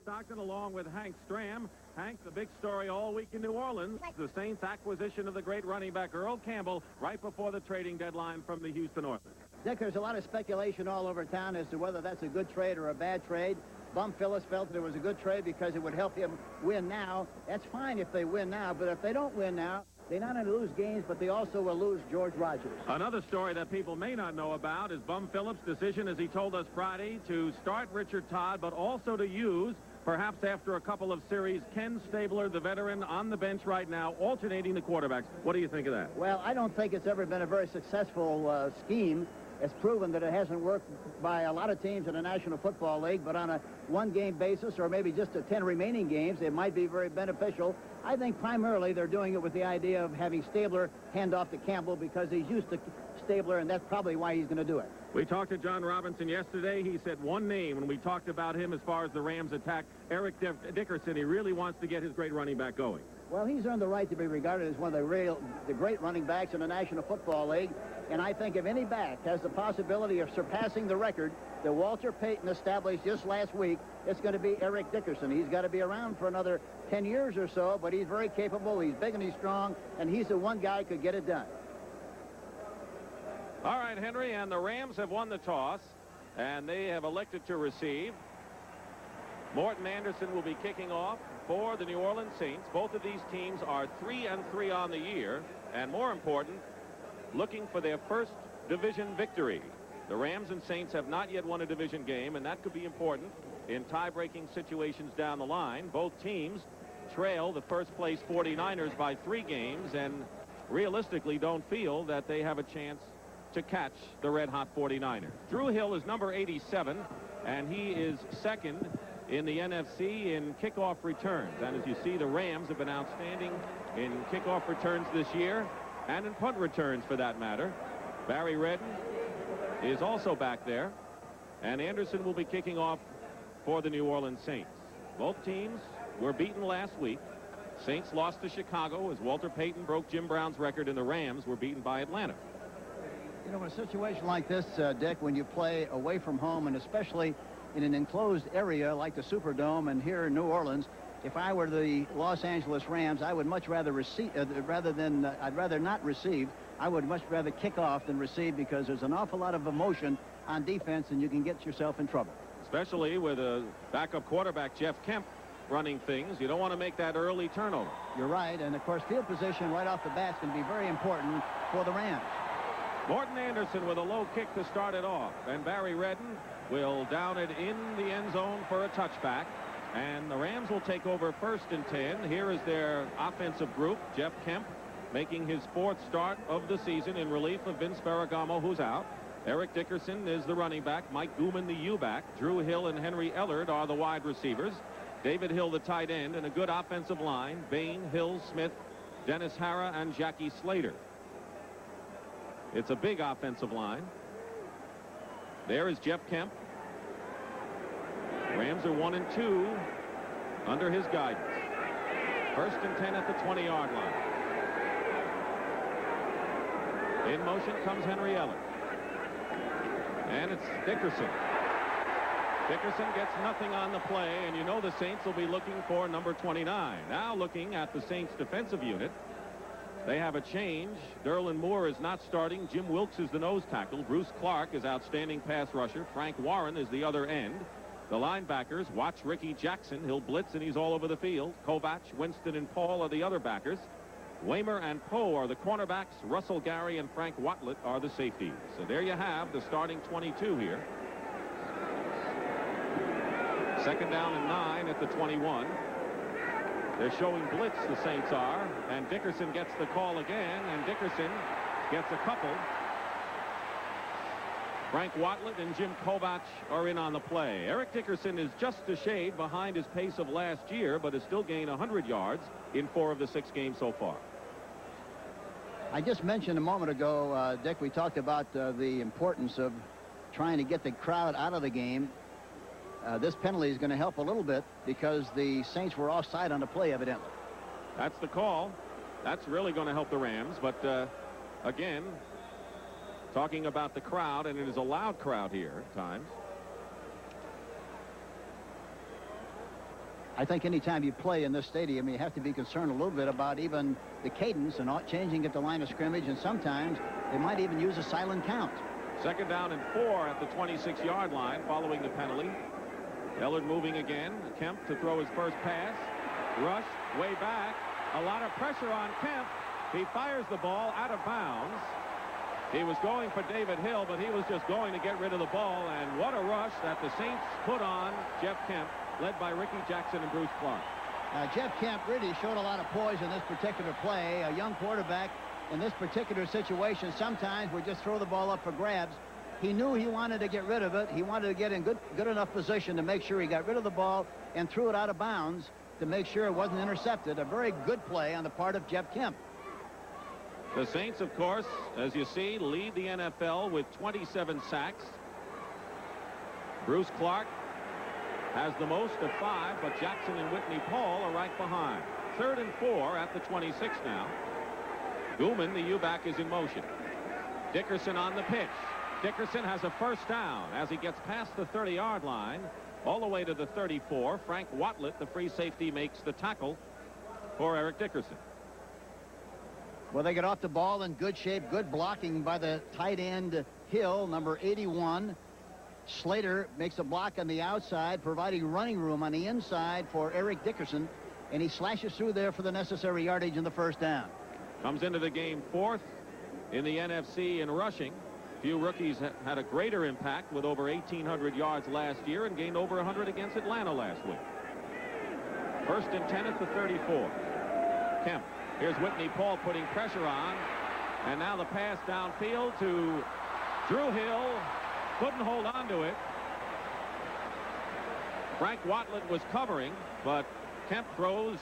Stockton along with Hank Stram. Hank, the big story all week in New Orleans, the Saints' acquisition of the great running back Earl Campbell right before the trading deadline from the Houston Oilers. Dick, there's a lot of speculation all over town as to whether that's a good trade or a bad trade. Bum Phillips felt that it was a good trade because it would help him win now. That's fine if they win now, but if they don't win now, they not only lose games, but they also will lose George Rogers. Another story that people may not know about is Bum Phillips' decision, as he told us Friday, to start Richard Todd, but also to use, perhaps after a couple of series, Ken Stabler, the veteran, on the bench right now, alternating the quarterbacks. What do you think of that? Well, I don't think it's ever been a very successful scheme. It's proven that it hasn't worked by a lot of teams in the National Football League, but on a one-game basis or maybe just 10 remaining games, it might be very beneficial. I think primarily they're doing it with the idea of having Stabler hand off to Campbell because he's used to Stabler, and that's probably why he's going to do it. We talked to John Robinson yesterday. He said one name when we talked about him as far as the Rams attack, Eric Dickerson. He really wants to get his great running back going. Well, he's earned the right to be regarded as one of the great running backs in the National Football League. And I think if any back has the possibility of surpassing the record that Walter Payton established just last week, it's going to be Eric Dickerson. He's got to be around for another 10 years or so, but he's very capable. He's big and he's strong, and he's the one guy who could get it done. All right, Henry, and the Rams have won the toss, and they have elected to receive. Morton Anderson will be kicking off for the New Orleans Saints. Both of these teams are 3-3 on the year, and more important, looking for their first division victory. The Rams and Saints have not yet won a division game, and that could be important in tie-breaking situations down the line. Both teams trail the first-place 49ers by 3 games and realistically don't feel that they have a chance to catch the red-hot 49ers. Drew Hill is number 87, and he is second in the NFC in kickoff returns. And as you see, the Rams have been outstanding in kickoff returns this year, and in punt returns for that matter. Barry Redden is also back there, and Anderson will be kicking off for the New Orleans Saints. Both teams were beaten last week. Saints lost to Chicago as Walter Payton broke Jim Brown's record, and the Rams were beaten by Atlanta. You know, in a situation like this, Dick, when you play away from home, and especially in an enclosed area like the Superdome and here in New Orleans, if I were the Los Angeles Rams, I would much rather receive, I'd rather not receive. I would much rather kick off than receive because there's an awful lot of emotion on defense and you can get yourself in trouble. Especially with a backup quarterback, Jeff Kemp, running things. You don't want to make that early turnover. You're right, and of course field position right off the bat is going to be very important for the Rams. Morton Anderson with a low kick to start it off, and Barry Redden will down it in the end zone for a touchback. And the Rams will take over 1st and 10. Here is their offensive group. Jeff Kemp making his 4th start of the season in relief of Vince Ferragamo, who's out. Eric Dickerson is the running back. Mike Gooman, the U-back. Drew Hill and Henry Ellard are the wide receivers. David Hill, the tight end, and a good offensive line. Bain, Hill, Smith, Dennis Hara, and Jackie Slater. It's a big offensive line. There is Jeff Kemp. Rams are 1-2 under his guidance. 1st and 10 at the 20-yard line. In motion comes Henry Ellard. And it's Dickerson. Dickerson gets nothing on the play, and you know the Saints will be looking for number 29. Now looking at the Saints defensive unit, they have a change. Derlin Moore is not starting. Jim Wilkes is the nose tackle. Bruce Clark is outstanding pass rusher. Frank Warren is the other end. The linebackers, watch Ricky Jackson. He'll blitz, and he's all over the field. Kovac, Winston, and Paul are the other backers. Waymer and Poe are the cornerbacks. Russell Gary and Frank Watlett are the safeties. So there you have the starting 22 here. 2nd down and 9 at the 21. They're showing blitz, the Saints are, and Dickerson gets the call again, and Dickerson gets a couple. Frank Watlett and Jim Kovac are in on the play. Eric Dickerson is just a shade behind his pace of last year, but has still gained 100 yards in 4 of the 6 games so far. I just mentioned a moment ago, Dick, we talked about the importance of trying to get the crowd out of the game. This penalty is going to help a little bit because the Saints were offside on the play, evidently. That's the call. That's really going to help the Rams. But, again, talking about the crowd, and it is a loud crowd here at times. I think anytime you play in this stadium, you have to be concerned a little bit about even the cadence and not changing at the line of scrimmage, and sometimes they might even use a silent count. 2nd down and 4 at the 26-yard line following the penalty. Ellard moving again. Kemp to throw his first pass. Rush way back. A lot of pressure on Kemp. He fires the ball out of bounds. He was going for David Hill, but he was just going to get rid of the ball. And what a rush that the Saints put on Jeff Kemp, led by Ricky Jackson and Bruce Clark. Jeff Kemp really showed a lot of poise in this particular play. A young quarterback in this particular situation sometimes would just throw the ball up for grabs. He knew he wanted to get rid of it. He wanted to get in good enough position to make sure he got rid of the ball and threw it out of bounds to make sure it wasn't intercepted. A very good play on the part of Jeff Kemp. The Saints, of course, as you see, lead the NFL with 27 sacks. Bruce Clark has the most at 5, but Jackson and Whitney Paul are right behind. 3rd and 4 at the 26 now. Gooman, the U-back, is in motion. Dickerson on the pitch. Dickerson has a first down as he gets past the 30-yard line all the way to the 34. Frank Watlett, the free safety, makes the tackle for Eric Dickerson. Well, they get off the ball in good shape. Good blocking by the tight end Hill, number 81. Slater makes a block on the outside, providing running room on the inside for Eric Dickerson, and he slashes through there for the necessary yardage in the first down. Comes into the game 4th in the NFC in rushing. Few rookies had a greater impact with over 1,800 yards last year and gained over 100 against Atlanta last week. 1st and 10 at the 34. Kemp. Here's Whitney Paul putting pressure on. And now the pass downfield to Drew Hill. Couldn't hold on to it. Frank Watlett was covering, but Kemp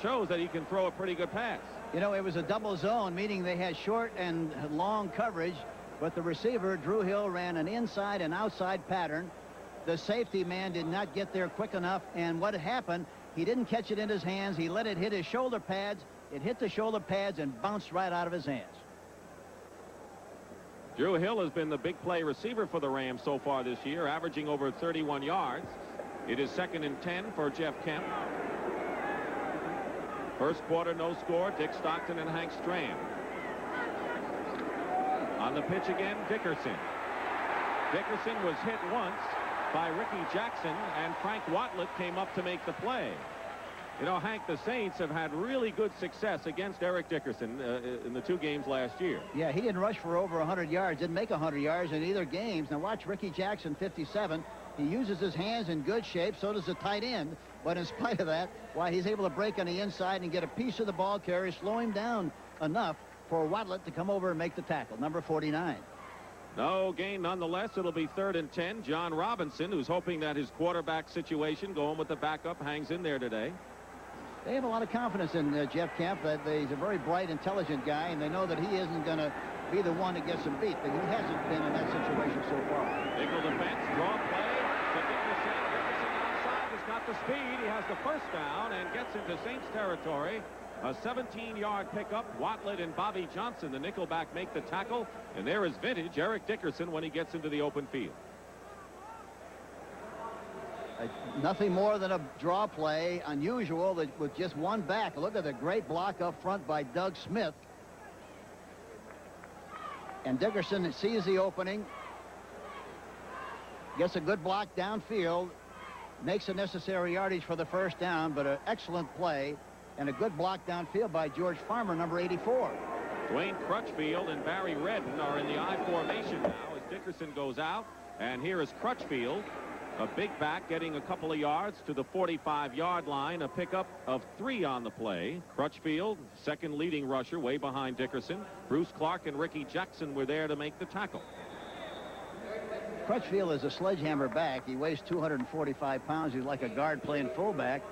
shows that he can throw a pretty good pass. You know, it was a double zone, meaning they had short and long coverage, but the receiver, Drew Hill, ran an inside and outside pattern. The safety man did not get there quick enough, and what happened, he didn't catch it in his hands. He let it hit his shoulder pads. It hit the shoulder pads and bounced right out of his hands. Drew Hill has been the big play receiver for the Rams so far this year, averaging over 31 yards. It is 2nd and 10 for Jeff Kemp. First quarter, no score. Dick Stockton and Hank Stram. On the pitch again, Dickerson. Dickerson was hit once by Ricky Jackson, and Frank Watlett came up to make the play. You know, Hank, the Saints have had really good success against Eric Dickerson in the 2 games last year. Yeah, he didn't rush for over 100 yards, didn't make 100 yards in either games. Now watch Ricky Jackson, 57. He uses his hands in good shape, so does the tight end. But in spite of that, why, he's able to break on the inside and get a piece of the ball carrier, slow him down enough for Watlett to come over and make the tackle, number 49. No gain nonetheless. It'll be 3rd and 10. John Robinson, who's hoping that his quarterback situation, going with the backup, hangs in there today. They have a lot of confidence in Jeff Kemp, that he's a very bright, intelligent guy, and they know that he isn't going to be the one that gets him beat, but he hasn't been in that situation so far. Nickel defense, draw play to Dickerson. Dickerson outside has got the speed. He has the first down and gets into Saints territory. A 17-yard pickup. Watlett and Bobby Johnson, the nickelback, make the tackle, and there is vintage Eric Dickerson when he gets into the open field. Nothing more than a draw play, unusual, that with just one back. Look at the great block up front by Doug Smith. And Dickerson sees the opening, gets a good block downfield, makes the necessary yardage for the first down, but an excellent play and a good block downfield by George Farmer, number 84. Dwayne Crutchfield and Barry Redden are in the I formation now as Dickerson goes out, and here is Crutchfield. A big back getting a couple of yards to the 45-yard line. A pickup of 3 on the play. Crutchfield, second leading rusher, way behind Dickerson. Bruce Clark and Ricky Jackson were there to make the tackle. Crutchfield is a sledgehammer back. He weighs 245 pounds. He's like a guard playing fullback.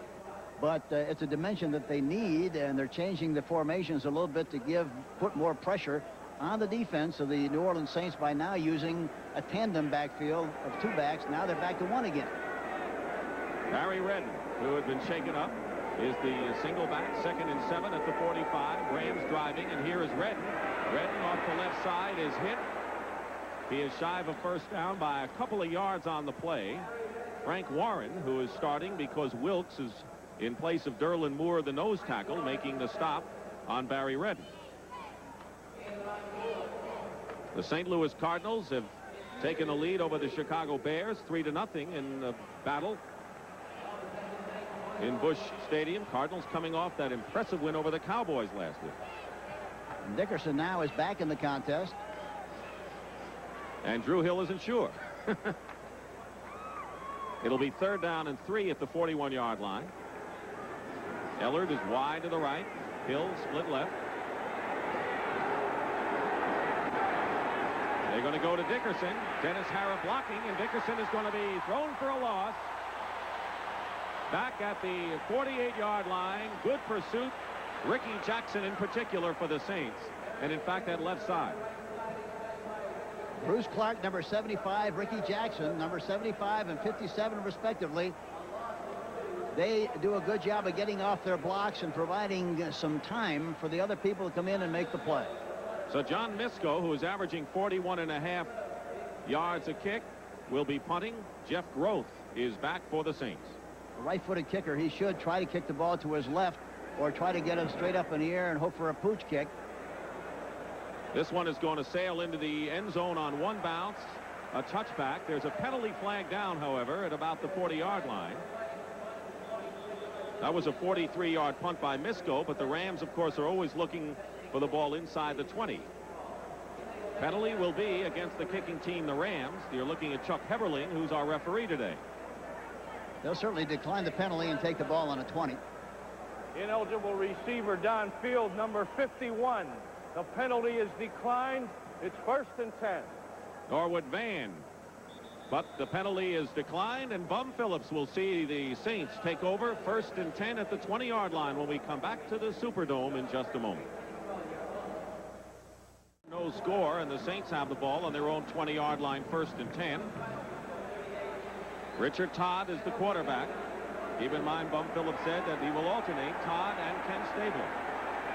But it's a dimension that they need, and they're changing the formations a little bit to put more pressure on the defense of the New Orleans Saints by now using a tandem backfield of 2 backs. Now they're back to 1 again. Barry Redden, who had been shaken up, is the single back, 2nd and 7 at the 45. Rams driving, and here is Redden. Redden off the left side is hit. He is shy of a first down by a couple of yards on the play. Frank Warren, who is starting because Wilkes is in place of Derlin Moore, the nose tackle, making the stop on Barry Redden. The St. Louis Cardinals have taken the lead over the Chicago Bears 3-0 in a battle in Busch Stadium. Cardinals coming off that impressive win over the Cowboys last week. Dickerson now is back in the contest. And Drew Hill isn't sure. It'll be 3rd down and 3 at the 41-yard line. Ellard is wide to the right. Hill split left. They're going to go to Dickerson. Dennis Harrah blocking, and Dickerson is going to be thrown for a loss. Back at the 48-yard line. Good pursuit. Ricky Jackson in particular for the Saints. And in fact, that left side. Bruce Clark, number 75, Ricky Jackson, number 75 and 57 respectively. They do a good job of getting off their blocks and providing some time for the other people to come in and make the play. So John Misko, who is averaging 41.5 yards a kick, will be punting. Jeff Groth is back for the Saints. A right-footed kicker, he should try to kick the ball to his left or try to get it straight up in the air and hope for a pooch kick. This one is going to sail into the end zone on one bounce, a touchback. There's a penalty flag down, however, at about the 40-yard line. That was a 43-yard punt by Misko, but the Rams, of course, are always looking for the ball inside the 20. Penalty will be against the kicking team, the Rams. You're looking at Chuck Heberling, who's our referee today. They'll certainly decline the penalty and take the ball on a 20. Ineligible receiver downfield, number 51. The penalty is declined. It's 1st and 10. Norwood Van. But the penalty is declined, and Bum Phillips will see the Saints take over 1st and 10 at the 20-yard line when we come back to the Superdome in just a moment. No score, and the Saints have the ball on their own 20-yard line, 1st and 10. Richard Todd is the quarterback. Keep in mind, Bum Phillips said that he will alternate Todd and Ken Stabler.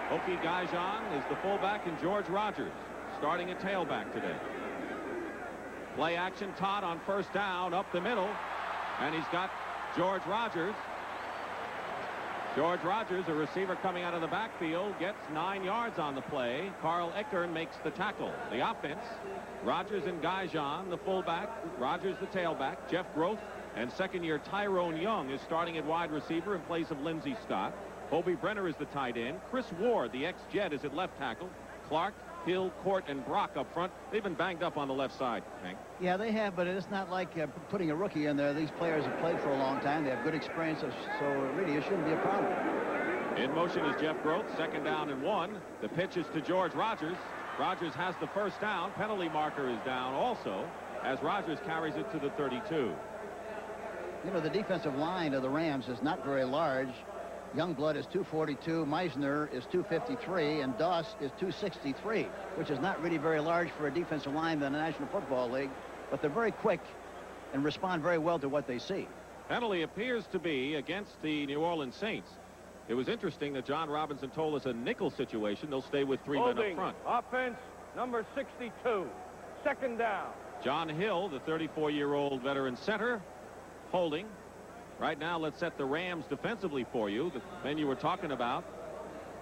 Hokie Gaijan is the fullback, and George Rogers starting at tailback today. Play action, Todd on 1st down, up the middle, and he's got George Rogers. George Rogers, a receiver coming out of the backfield, gets 9 yards on the play. Carl Eckern makes the tackle. The offense, Rogers and Gaijan, the fullback, Rogers the tailback, Jeff Groth, and second-year Tyrone Young is starting at wide receiver in place of Lindsey Scott. Hobie Brenner is the tight end. Chris Ward, the ex-Jet, is at left tackle. Clark, Hill, Court, and Brock up front. They've been banged up on the left side, Hank. Yeah, they have, but it's not like putting a rookie in there. These players have played for a long time. They have good experience, so really it shouldn't be a problem. In motion is Jeff Groth, 2nd down and 1. The pitch is to George Rogers. Rogers has the 1st down. Penalty marker is down also as Rogers carries it to the 32. You know, the defensive line of the Rams is not very large. Youngblood is 242, Meisner is 253, and Doss is 263, which is not really very large for a defensive line in the National Football League, but they're very quick and respond very well to what they see. Penalty appears to be against the New Orleans Saints. It was interesting that John Robinson told us a nickel situation. They'll stay with 3 men up front. Offense, number 62, 2nd down. John Hill, the 34-year-old veteran center, holding. Right now, let's set the Rams defensively for you. The men you were talking about.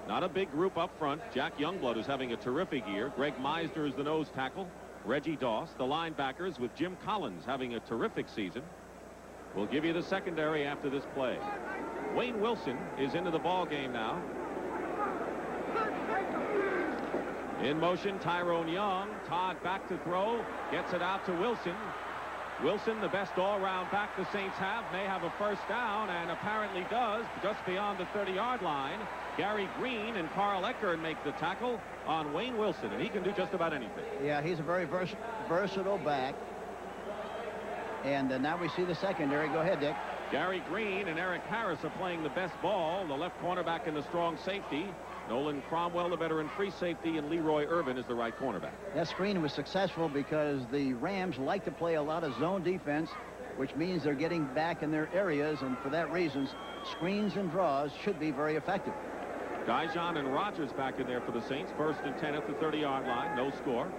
Not a big group up front. Jack Youngblood is having a terrific year. Greg Meisner is the nose tackle. Reggie Doss, the linebackers, with Jim Collins having a terrific season. We'll give you the secondary after this play. Wayne Wilson is into the ball game now. In motion, Tyrone Young. Todd back to throw. Gets it out to Wilson. Wilson, the best all-round back the Saints have, may have a 1st down, and apparently does, just beyond the 30-yard line. Gary Green and Carl Eckern make the tackle on Wayne Wilson, and he can do just about anything. Yeah, he's a very versatile back. And now we see the secondary. Go ahead, Dick. Gary Green and Eric Harris are playing the best ball. The left cornerback and the strong safety. Nolan Cromwell, the veteran free safety, and Leroy Irvin is the right cornerback. That screen was successful because the Rams like to play a lot of zone defense, which means they're getting back in their areas, and for that reason, screens and draws should be very effective. Gaijan and Rogers back in there for the Saints. 1st and 10 at the 30-yard line. No score.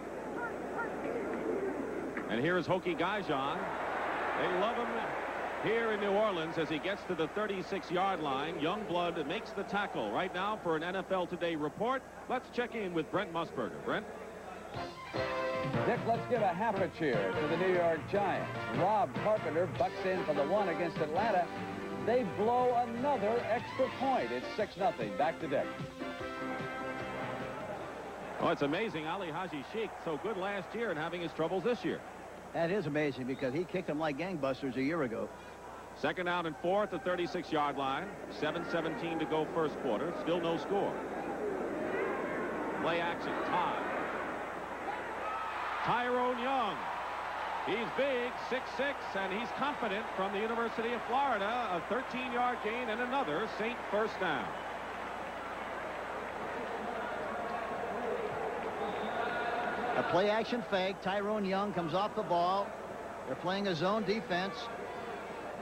And here is Hokie Gaijan. They love him here in New Orleans as he gets to the 36-yard line. Youngblood makes the tackle. Right now for an NFL Today report, let's check in with Brent Musburger. Brent? Dick, let's give a hammer cheer to the New York Giants. Rob Carpenter bucks in for the one against Atlanta. They blow another extra point. It's 6-0. Back to Dick. Oh, it's amazing. Ali Haji Sheikh, so good last year and having his troubles this year. That is amazing because he kicked them like gangbusters a year ago. 2nd down and 4 at the 36-yard line. 7:17 to go first quarter. Still no score. Play action. Todd. Tyrone Young. He's big, 6'6", and he's confident from the University of Florida. A 13-yard gain and another Saint first down. A play action fake. Tyrone Young comes off the ball. They're playing a zone defense.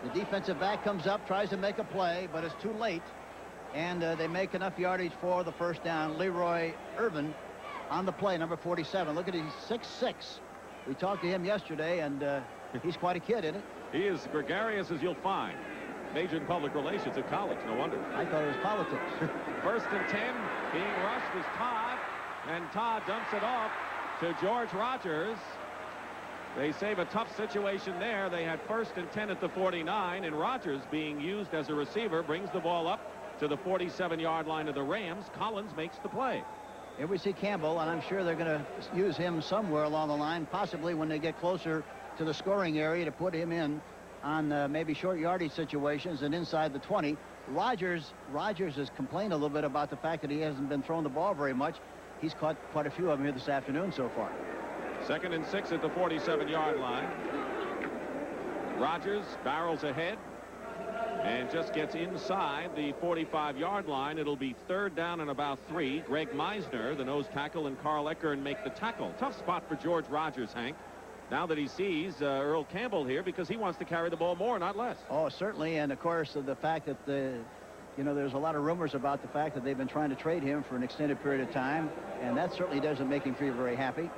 The defensive back comes up, tries to make a play, but it's too late. And they make enough yardage for the first down. Leroy Irvin on the play, number 47. Look at him, he's 6'6". We talked to him yesterday, and he's quite a kid, isn't he? He is gregarious as you'll find. Majored in public relations at college, no wonder. I thought it was politics. 1st and 10, being rushed is Todd, and Todd dumps it off to George Rogers. They save a tough situation there. They had 1st and 10 at the 49, and Rogers, being used as a receiver, brings the ball up to the 47-yard line of the Rams. Collins makes the play. Here we see Campbell, and I'm sure they're going to use him somewhere along the line, possibly when they get closer to the scoring area, to put him in on maybe short yardage situations and inside the 20. Rogers has complained a little bit about the fact that he hasn't been throwing the ball very much. He's caught quite a few of them here this afternoon so far. 2nd and 6 at the 47-yard line. Rogers barrels ahead and just gets inside the 45-yard line. It'll be 3rd down and about 3. Greg Meisner, the nose tackle, and Carl Eckern make the tackle. Tough spot for George Rogers, Hank, now that he sees Earl Campbell here, because he wants to carry the ball more, not less. Oh, certainly. And of course, the fact that there's a lot of rumors about the fact that they've been trying to trade him for an extended period of time, and that certainly doesn't make him feel very happy,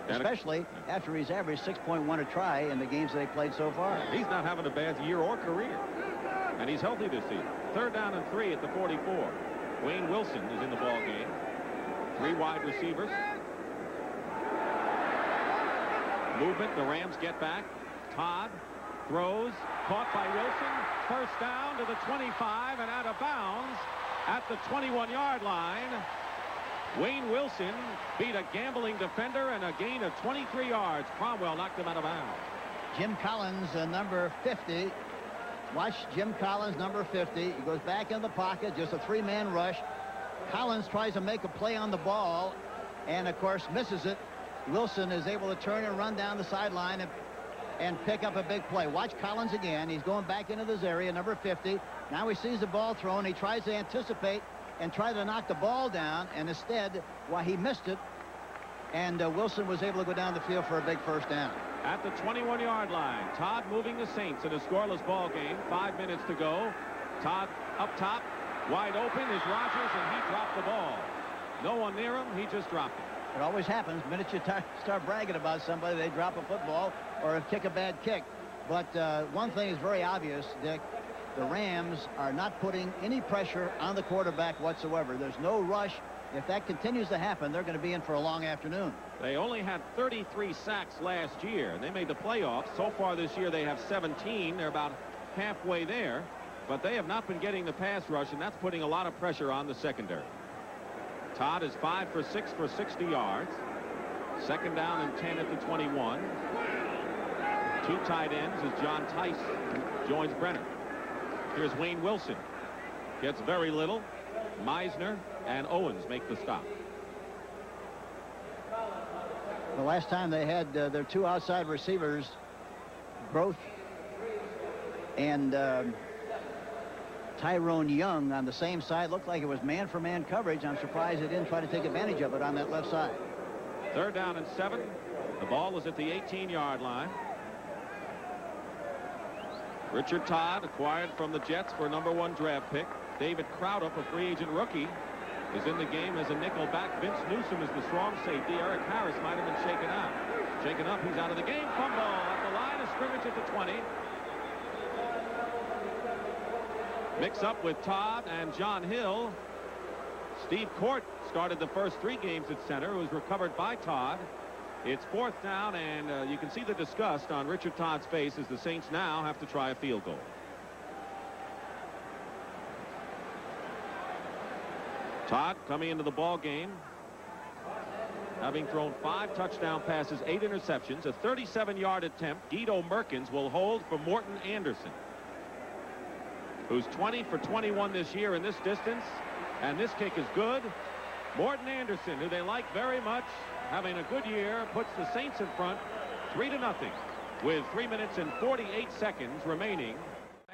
especially after he's averaged 6.1 a try in the games they played so far. He's not having a bad year or career, and he's healthy this season. 3rd down and 3 at the 44. Wayne Wilson is in the ball game. 3 wide receivers. Movement. The Rams get back. Todd throws, caught by Wilson. 1st down to the 25 and out of bounds at the 21-yard line. Wayne Wilson beat a gambling defender and a gain of 23 yards. Cromwell knocked him out of bounds. Jim Collins, number 50. Watch Jim Collins, number 50. He goes back in the pocket, just a 3-man rush. Collins tries to make a play on the ball and, of course, misses it. Wilson is able to turn and run down the sideline and pick up a big play. Watch Collins again. He's going back into this area, number 50. Now he sees the ball thrown. He tries to anticipate and try to knock the ball down, and instead, he missed it, and Wilson was able to go down the field for a big first down. At the 21-yard line, Todd moving the Saints in a scoreless ball game. 5 minutes to go. Todd up top, wide open is Rogers, and he dropped the ball. No one near him. He just dropped it. It always happens. The minute you start bragging about somebody, they drop a football or kick a bad kick. But one thing is very obvious, Dick. The Rams are not putting any pressure on the quarterback whatsoever. There's no rush. If that continues to happen, they're going to be in for a long afternoon. They only had 33 sacks last year, and they made the playoffs. So far this year, they have 17. They're about halfway there. But they have not been getting the pass rush, and that's putting a lot of pressure on the secondary. Todd is 5 for 6 for 60 yards. 2nd down and 10 at the 21. 2 tight ends as John Tice joins Brenner. Here's Wayne Wilson. Gets very little. Meisner and Owens make the stop. The last time they had their 2 outside receivers, Groth and Tyrone Young on the same side, looked like it was man-for-man coverage. I'm surprised they didn't try to take advantage of it on that left side. 3rd down and 7. The ball is at the 18-yard line. Richard Todd, acquired from the Jets for a #1 draft pick. David Croudup, a free agent rookie, is in the game as a nickel back. Vince Newsom is the strong safety. Eric Harris might have been shaken out. Shaken up, he's out of the game. Fumble at the line of scrimmage at the 20. mix-up with Todd and John Hill. Steve Court started the first 3 games at center. It was recovered by Todd. It's 4th down, and you can see the disgust on Richard Todd's face as the Saints now have to try a field goal. Todd coming into the ball game, having thrown 5 touchdown passes, 8 interceptions, a 37-yard attempt. Guido Merkins will hold for Morton Anderson, who's 20 for 21 this year in this distance, and this kick is good. Morton Anderson, who they like very much, having a good year, puts the Saints in front 3-0 with 3 minutes and 48 seconds remaining.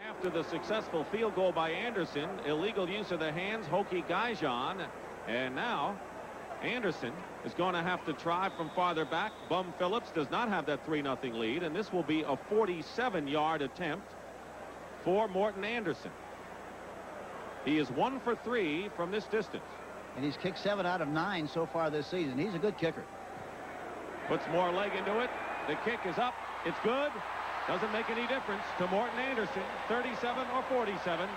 After the successful field goal by Anderson, illegal use of the hands, Hokie Gaijan, and now Anderson is going to have to try from farther back. Bum Phillips does not have that 3-0 lead, and this will be a 47-yard attempt for Morton Anderson. He is 1 for 3 from this distance. And he's kicked 7 out of 9 so far this season. He's a good kicker. Puts more leg into it. The kick is up. It's good. Doesn't make any difference to Morton Anderson, 37 or 47.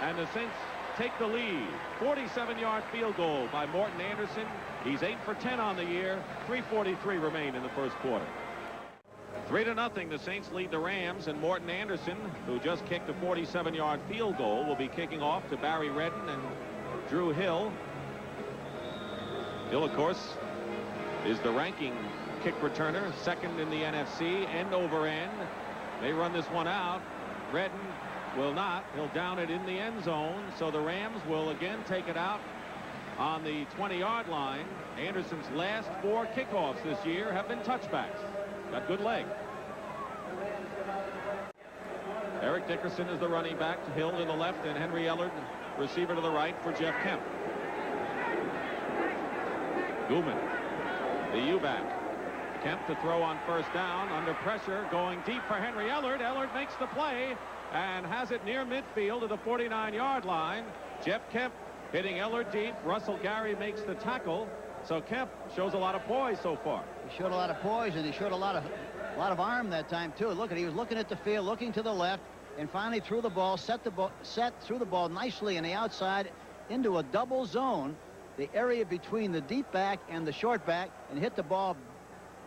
And the Saints take the lead. 47-yard field goal by Morton Anderson. He's 8 for 10 on the year. 3:43 remain in the first quarter. 3-0. The Saints lead the Rams, and Morton Anderson, who just kicked a 47-yard field goal, will be kicking off to Barry Redden and Drew Hill. Hill, of course, is the ranking kick returner, 2nd in the NFC, end over end. They run this one out. Redden will not. He'll down it in the end zone, so the Rams will again take it out on the 20-yard line. Anderson's last 4 kickoffs this year have been touchbacks. Got good leg. Eric Dickerson is the running back, Hill to the left, and Henry Ellard, receiver, to the right for Jeff Kemp. Gooman, the U-back. Kemp to throw on 1st down, under pressure, going deep for Henry Ellard. Ellard makes the play and has it near midfield to the 49-yard line. Jeff Kemp hitting Ellard deep. Russell Gary makes the tackle. So Kemp shows a lot of poise so far. He showed a lot of poise, and he showed a lot of arm that time too. Look at, he was looking at the field, looking to the left, and finally threw the ball, set through the ball nicely in the outside into a double zone, the area between the deep back and the short back, and hit the ball,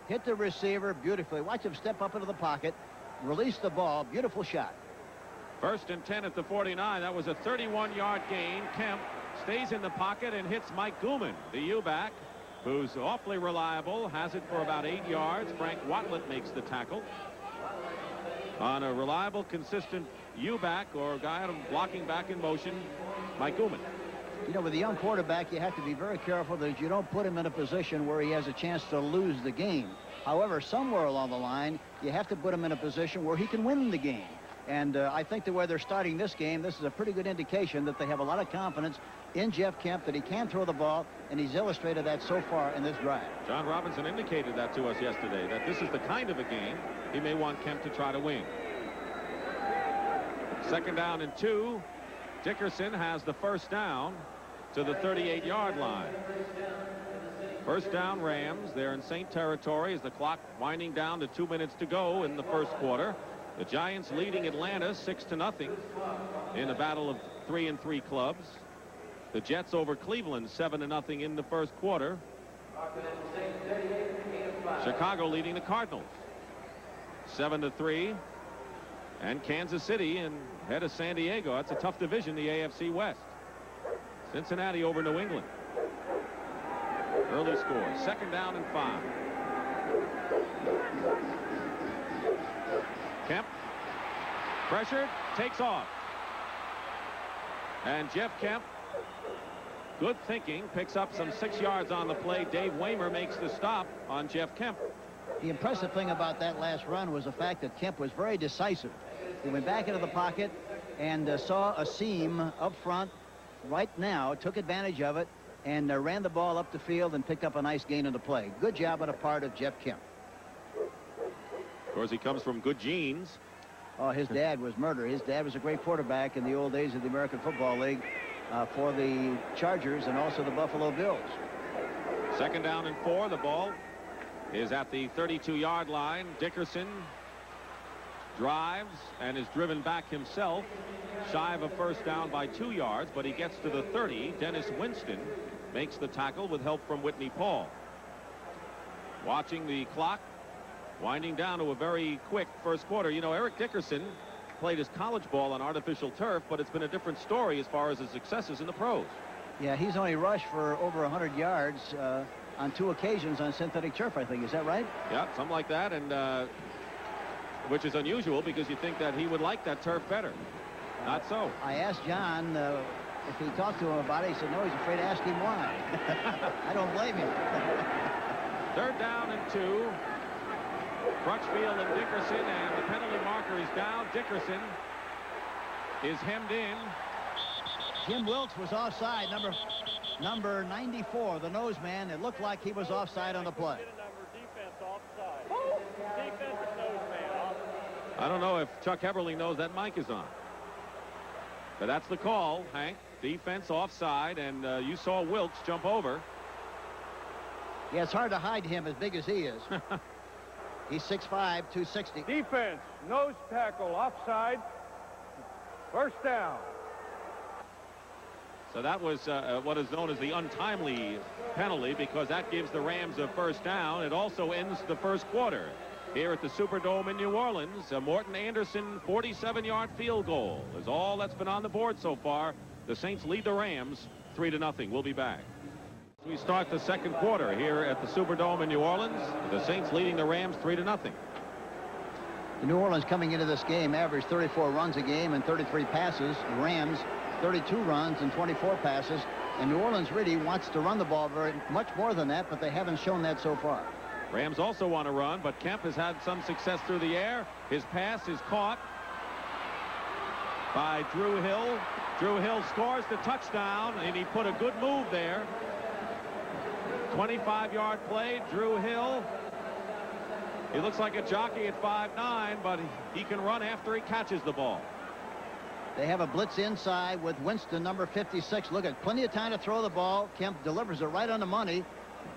hit the receiver beautifully. Watch him step up into the pocket, release the ball. Beautiful shot. 1st and 10 at the 49. That was a 31-yard gain. Kemp stays in the pocket and hits Mike Gooman, the U-back, who's awfully reliable, has it for about 8 yards. Frank Watlett makes the tackle. On a reliable, consistent U-back or guy blocking back in motion, Mike Gooman. You know, with a young quarterback, you have to be very careful that you don't put him in a position where he has a chance to lose the game. However, somewhere along the line, you have to put him in a position where he can win the game. And I think the way they're starting this game, this is a pretty good indication that they have a lot of confidence in Jeff Kemp, that he can throw the ball, and he's illustrated that so far in this drive. John Robinson indicated that to us yesterday, that this is the kind of a game he may want Kemp to try to win. 2nd down and 2. Dickerson has the 1st down to the 38-yard line. 1st down Rams. They're in Saint territory as the clock winding down to 2 minutes to go in the first quarter. The Giants leading Atlanta 6-0 in a battle of 3-3 clubs. The Jets over Cleveland 7-0 in the first quarter. Chicago leading the Cardinals 7-3. And Kansas City and ahead of San Diego. That's a tough division, the AFC West. Cincinnati over New England. Early score, 2nd down and 5. Kemp, pressured, takes off. And Jeff Kemp, good thinking, picks up some 6 yards on the play. Dave Waymer makes the stop on Jeff Kemp. The impressive thing about that last run was the fact that Kemp was very decisive. He went back into the pocket and saw a seam up front right now, took advantage of it, and ran the ball up the field and picked up a nice gain on the play. Good job on the part of Jeff Kemp. Of course, he comes from good genes. Oh, his dad was murder. His dad was a great quarterback in the old days of the American Football League for the Chargers and also the Buffalo Bills. 2nd down and 4. The ball is at the 32-yard line. Dickerson drives and is driven back himself shy of a first down by 2 yards, but he gets to the 30. Dennis Winston makes the tackle with help from Whitney Paul. Watching the clock winding down to a very quick first quarter. You know, Eric Dickerson played his college ball on artificial turf, but it's been a different story as far as his successes in the pros. Yeah, he's only rushed for over 100 yards on 2 occasions on synthetic turf, I think. Is that right? Yeah, something like that, and which is unusual because you think that he would like that turf better. Not so. I asked John if he talked to him about it. He said no, he's afraid to ask him why. I don't blame him. 3rd down and 2. Crutchfield and Dickerson, and the penalty marker is down. Dickerson is hemmed in. Jim Wilkes was offside, number 94, the nose man. It looked like he was offside on the play. I don't know if Chuck Heberly knows that mic is on. But that's the call, Hank. Defense offside, and you saw Wilkes jump over. Yeah, it's hard to hide him as big as he is. He's 6'5", 260. Defense, nose tackle, offside. First down. So that was what is known as the untimely penalty, because that gives the Rams a first down. It also ends the first quarter here at the Superdome in New Orleans. Morton Anderson 47-yard field goal is all that's been on the board so far. The Saints lead the Rams 3-0. We'll be back. We start the second quarter here at the Superdome in New Orleans. The Saints leading the Rams 3-0. The New Orleans coming into this game averaged 34 runs a game and 33 passes. The Rams 32 runs and 24 passes. And New Orleans really wants to run the ball very much more than that, but they haven't shown that so far. Rams also want to run, but Kemp has had some success through the air. His pass is caught by Drew Hill. Drew Hill scores the touchdown, and he put a good move there. 25-yard play. Drew Hill. He looks like a jockey at 5'9", but he can run after he catches the ball. They have a blitz inside with Winston, number 56. Look at plenty of time to throw the ball. Kemp delivers it right on the money,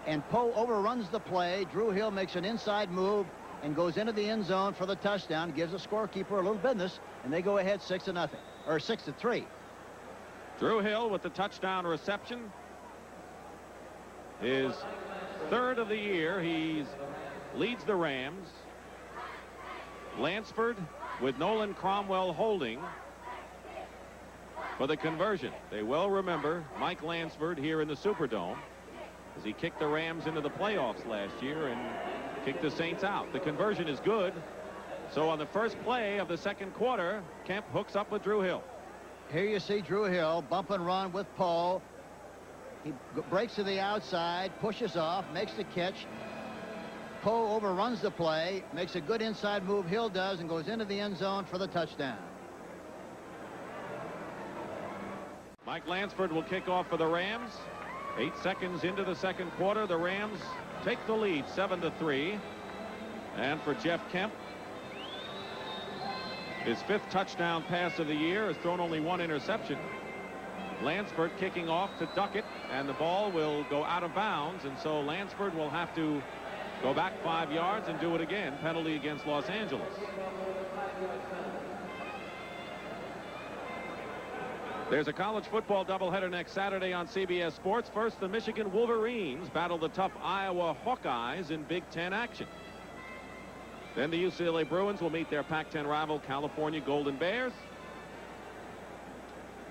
and Poe overruns the play. Drew Hill makes an inside move and goes into the end zone for the touchdown. Gives the scorekeeper a little business, and they go ahead 6-0 or 6-3. Drew Hill with the touchdown reception. His 3rd of the year. He leads the Rams. Lansford with Nolan Cromwell holding for the conversion. They well remember Mike Lansford here in the Superdome as he kicked the Rams into the playoffs last year and kicked the Saints out. The conversion is good. So on the first play of the second quarter, Kemp hooks up with Drew Hill. Here you see Drew Hill bump and run with Poe. He breaks to the outside, pushes off, makes the catch. Poe overruns the play, makes a good inside move, Hill does, and goes into the end zone for the touchdown. Mike Lansford will kick off for the Rams. 8 seconds into the second quarter, the Rams take the lead 7-3. And for Jeff Kemp, his 5th touchdown pass of the year, has thrown only 1 interception. Lansford kicking off to Duckett, and the ball will go out of bounds, and so Lansford will have to go back 5 yards and do it again. Penalty against Los Angeles. There's a college football doubleheader next Saturday on CBS Sports. First, the Michigan Wolverines battle the tough Iowa Hawkeyes in Big Ten action. Then the UCLA Bruins will meet their Pac-10 rival California Golden Bears.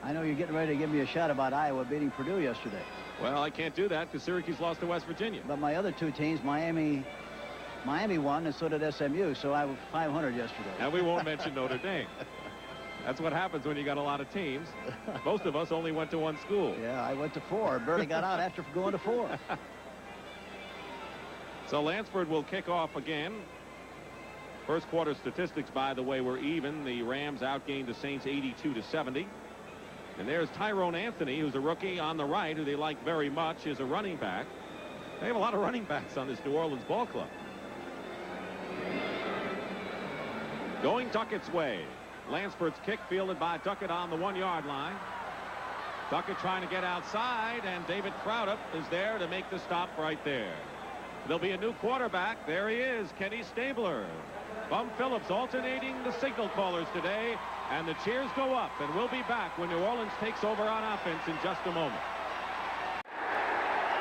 I know you're getting ready to give me a shot about Iowa beating Purdue yesterday. Well, I can't do that because Syracuse lost to West Virginia. But my other 2 teams, Miami won, and so did SMU, so I was 500 yesterday. And we won't mention Notre Dame. That's what happens when you got a lot of teams. Most of us only went to 1 school. Yeah, I went to 4. Barely got out after going to 4. So Lansford will kick off again. First quarter statistics, by the way, were even. The Rams outgained the Saints 82-70. And there's Tyrone Anthony, who's a rookie on the right, who they like very much, is a running back. They have a lot of running backs on this New Orleans ball club. Going Duckett's way. Lansford's kick fielded by Duckett on the 1-yard line. Duckett trying to get outside, and David Croudup is there to make the stop right there. There'll be a new quarterback. There he is, Kenny Stabler. Bum Phillips alternating the signal callers today, and the cheers go up, and we'll be back when New Orleans takes over on offense in just a moment.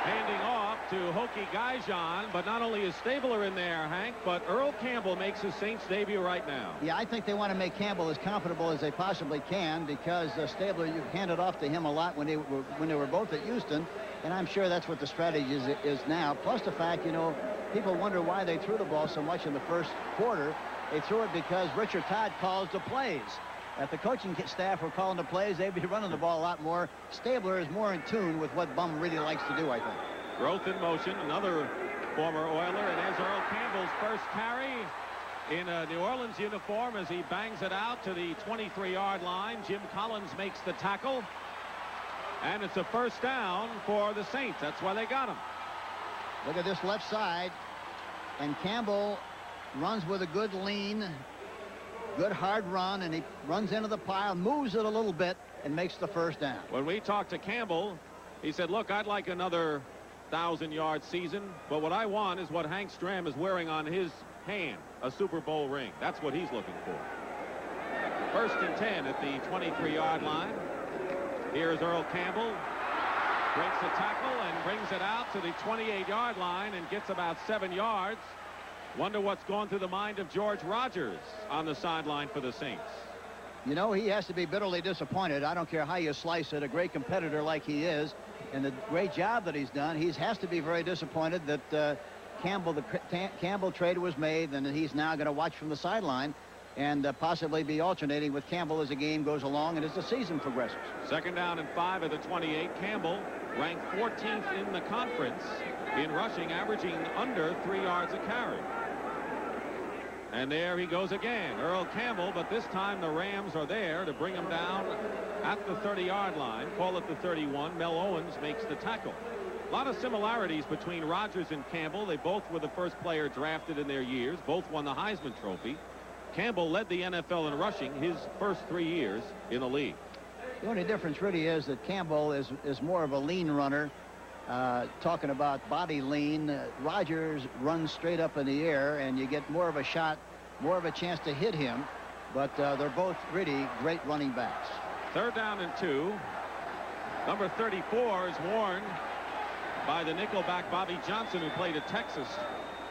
Handing off to Hokie Gaijan, but not only is Stabler in there, Hank, but Earl Campbell makes his Saints debut right now. Yeah, I think they want to make Campbell as comfortable as they possibly can, because Stabler, you handed off to him a lot when they were both at Houston, and I'm sure that's what the strategy is now. Plus the fact, you know, people wonder why they threw the ball so much in the first quarter. They threw it because Richard Todd calls the plays. If the coaching staff were calling the plays, they'd be running the ball a lot more. Stabler is more in tune with what Bum really likes to do, I think. Growth in motion, another former Oiler, and there's Earl Campbell's first carry in a New Orleans uniform as he bangs it out to the 23-yard line. Jim Collins makes the tackle, and it's a first down for the Saints. That's why they got him. Look at this left side, and Campbell runs with a good lean, good hard run, and he runs into the pile, moves it a little bit, and makes the first down. When we talked to Campbell, he said, look, I'd like another 1,000-yard season, but what I want is what Hank Stram is wearing on his hand, a Super Bowl ring. That's what he's looking for. First and 10 at the 23-yard line. Here's Earl Campbell. Breaks the tackle and brings it out to the 28-yard line and gets about 7 yards. Wonder what's going through the mind of George Rogers on the sideline for the Saints. You know, he has to be bitterly disappointed. I don't care how you slice it. A great competitor like he is, and the great job that he's done, he has to be very disappointed that the Campbell trade was made, and he's now going to watch from the sideline and possibly be alternating with Campbell as the game goes along and as the season progresses. Second down and 5 at the 28. Campbell ranked 14th in the conference in rushing, averaging under 3 yards a carry. And there he goes again, Earl Campbell, but this time the Rams are there to bring him down at the 30-yard line. Call it the 31. Mel Owens makes the tackle. A lot of similarities between Rogers and Campbell. They both were the first player drafted in their years. Both won the Heisman Trophy. Campbell led the NFL in rushing his first 3 years in the league. The only difference really is that Campbell is more of a lean runner. Talking about body lean, Rogers runs straight up in the air, and you get more of a shot, more of a chance to hit him. But they're both really great running backs. Third down and 2. Number 34 is worn by the nickelback Bobby Johnson, who played at Texas.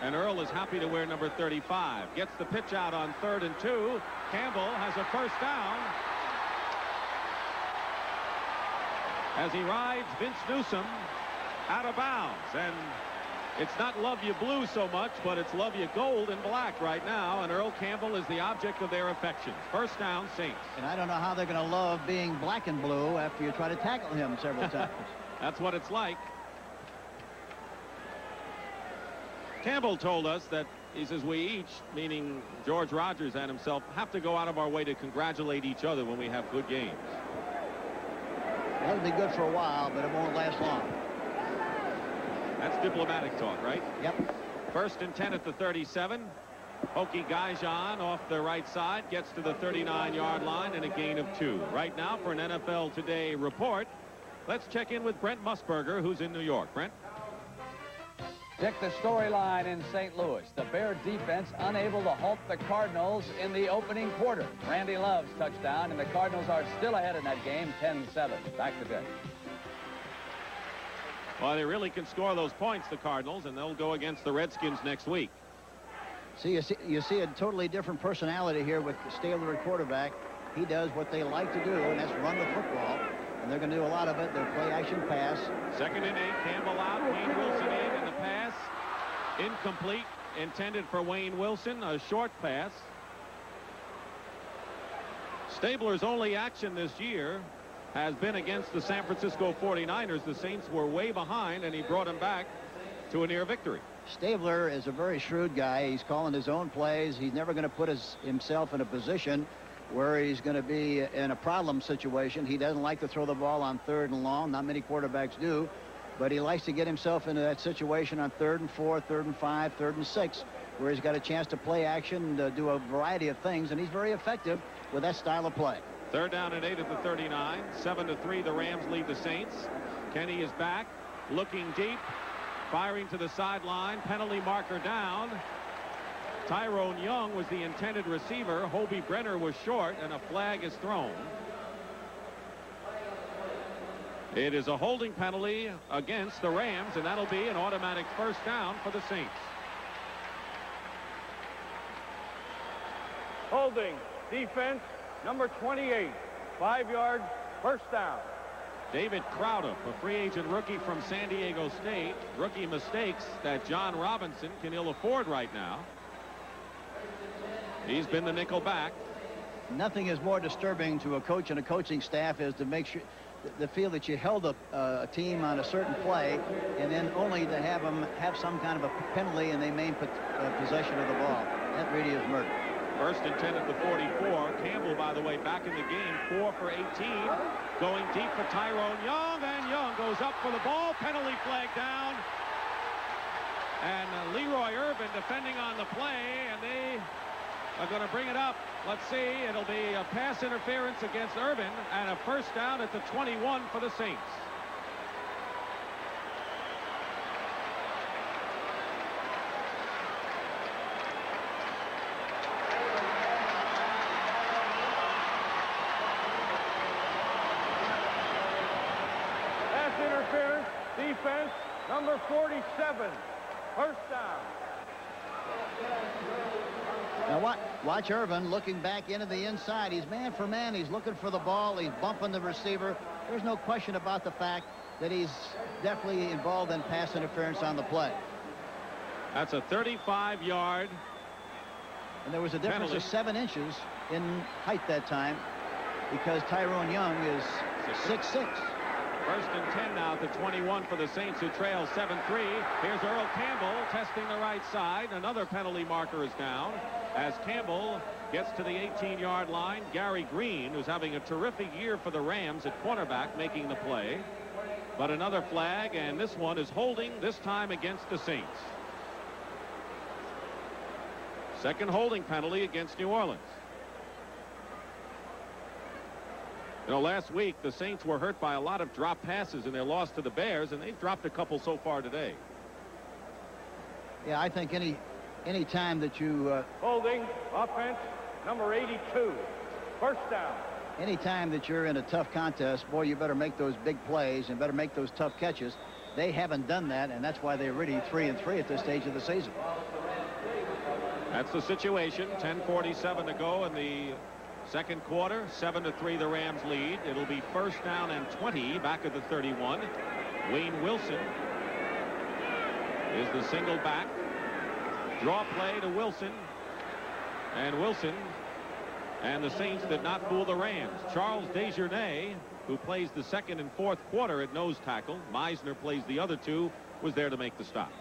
And Earl is happy to wear number 35. Gets the pitch out on 3rd and 2. Campbell has a first down as he rides Vince Newsom out of bounds. And it's not love you blue so much, but it's love you gold and black right now. And Earl Campbell is the object of their affections. First down, Saints. And I don't know how they're going to love being black and blue after you try to tackle him several times. That's what it's like. Campbell told us that, he says, we each, meaning George Rogers and himself, have to go out of our way to congratulate each other when we have good games. That'll be good for a while, but it won't last long. That's diplomatic talk, right? Yep. First and 10 at the 37. Hokie Gaijan off the right side gets to the 39-yard line and a gain of 2. Right now for an NFL Today report, let's check in with Brent Musburger, who's in New York. Brent? Dick, the storyline in St. Louis. The Bear defense unable to halt the Cardinals in the opening quarter. Randy Love's touchdown, and the Cardinals are still ahead in that game, 10-7. Back to Dick. Well, they really can score those points, the Cardinals, and they'll go against the Redskins next week. You see a totally different personality here with Stabler at quarterback. He does what they like to do, and that's run the football. And they're going to do a lot of it. They'll play action pass. Second and 8, Campbell out. Wayne Wilson in, and the pass incomplete, intended for Wayne Wilson, a short pass. Stabler's only action this year has been against the San Francisco 49ers. The Saints were way behind, and he brought them back to a near victory. Stabler is a very shrewd guy. He's calling his own plays. He's never going to put himself in a position where he's going to be in a problem situation. He doesn't like to throw the ball on 3rd and long. Not many quarterbacks do. But he likes to get himself into that situation on 3rd and 4, 3rd and 5, 3rd and 6, where he's got a chance to play action, to do a variety of things, and he's very effective with that style of play. Third down and 8 at the 39. 7-3, the Rams lead the Saints. Kenny is back, looking deep, firing to the sideline. Penalty marker down. Tyrone Young was the intended receiver. Hobie Brenner was short, and a flag is thrown. It is a holding penalty against the Rams, and that'll be an automatic first down for the Saints. Holding, defense, number 28. 5 yards, first down. David Croudup, a free agent rookie from San Diego State. Rookie mistakes that John Robinson can ill afford right now. He's been the nickel back. Nothing is more disturbing to a coach and a coaching staff is to make sure the feel that you held a team on a certain play and then only to have them have some kind of a penalty and they main possession of the ball. That really is murder. First and 10 at the 44. Campbell, by the way, back in the game, 4 for 18. Going deep for Tyrone Young, and Young goes up for the ball. Penalty flag down. And Leroy Irvin defending on the play, and they are going to bring it up. Let's see. It'll be a pass interference against Irvin and a first down at the 21 for the Saints. Pass interference, defense, number 47. First down. Now watch Irvin looking back into the inside. He's man for man. He's looking for the ball. He's bumping the receiver. There's no question about the fact that he's definitely involved in pass interference on the play. That's a 35-yard. And there was a difference penalty of 7 inches in height that time because Tyrone Young is 6'6". First and 10 now at the 21 for the Saints, who trail 7-3. Here's Earl Campbell testing the right side. Another penalty marker is down as Campbell gets to the 18-yard line. Gary Green, who's having a terrific year for the Rams at cornerback, making the play. But another flag, and this one is holding, this time against the Saints. Second holding penalty against New Orleans. You know, last week the Saints were hurt by a lot of drop passes in their loss to the Bears, and they've dropped a couple so far today. Yeah, I think any time that you Holding, offense, number 82. First down. any time that you're in a tough contest, boy, you better make those big plays and better make those tough catches. They haven't done that, and that's why they're really 3-3 at this stage of the season. That's the situation. 10:47 to go in the second quarter. 7-3 the Rams lead. It'll be first down and 20 back at the 31. Wayne Wilson is the single back. Draw play to Wilson. And Wilson and the Saints did not fool the Rams. Charles Desjardins, who plays the second and fourth quarter at nose tackle, Meisner plays the other two, was there to make the stop.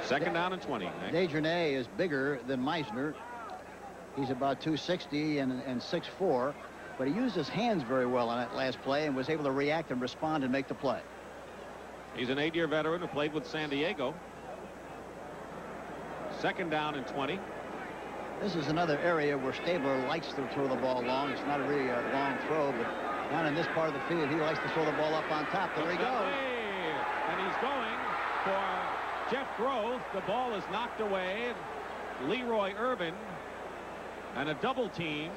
Second down and 20. Desjardins is bigger than Meisner. He's about 260 and 6'4", but he used his hands very well on that last play and was able to react and respond and make the play. He's an 8-year veteran who played with San Diego. Second down and 20. This is another area where Stabler likes to throw the ball long. It's not a really long throw, but down in this part of the field, he likes to throw the ball up on top. There he goes. And he's going for Jeff Groth. The ball is knocked away. Leroy Irvin and a double team.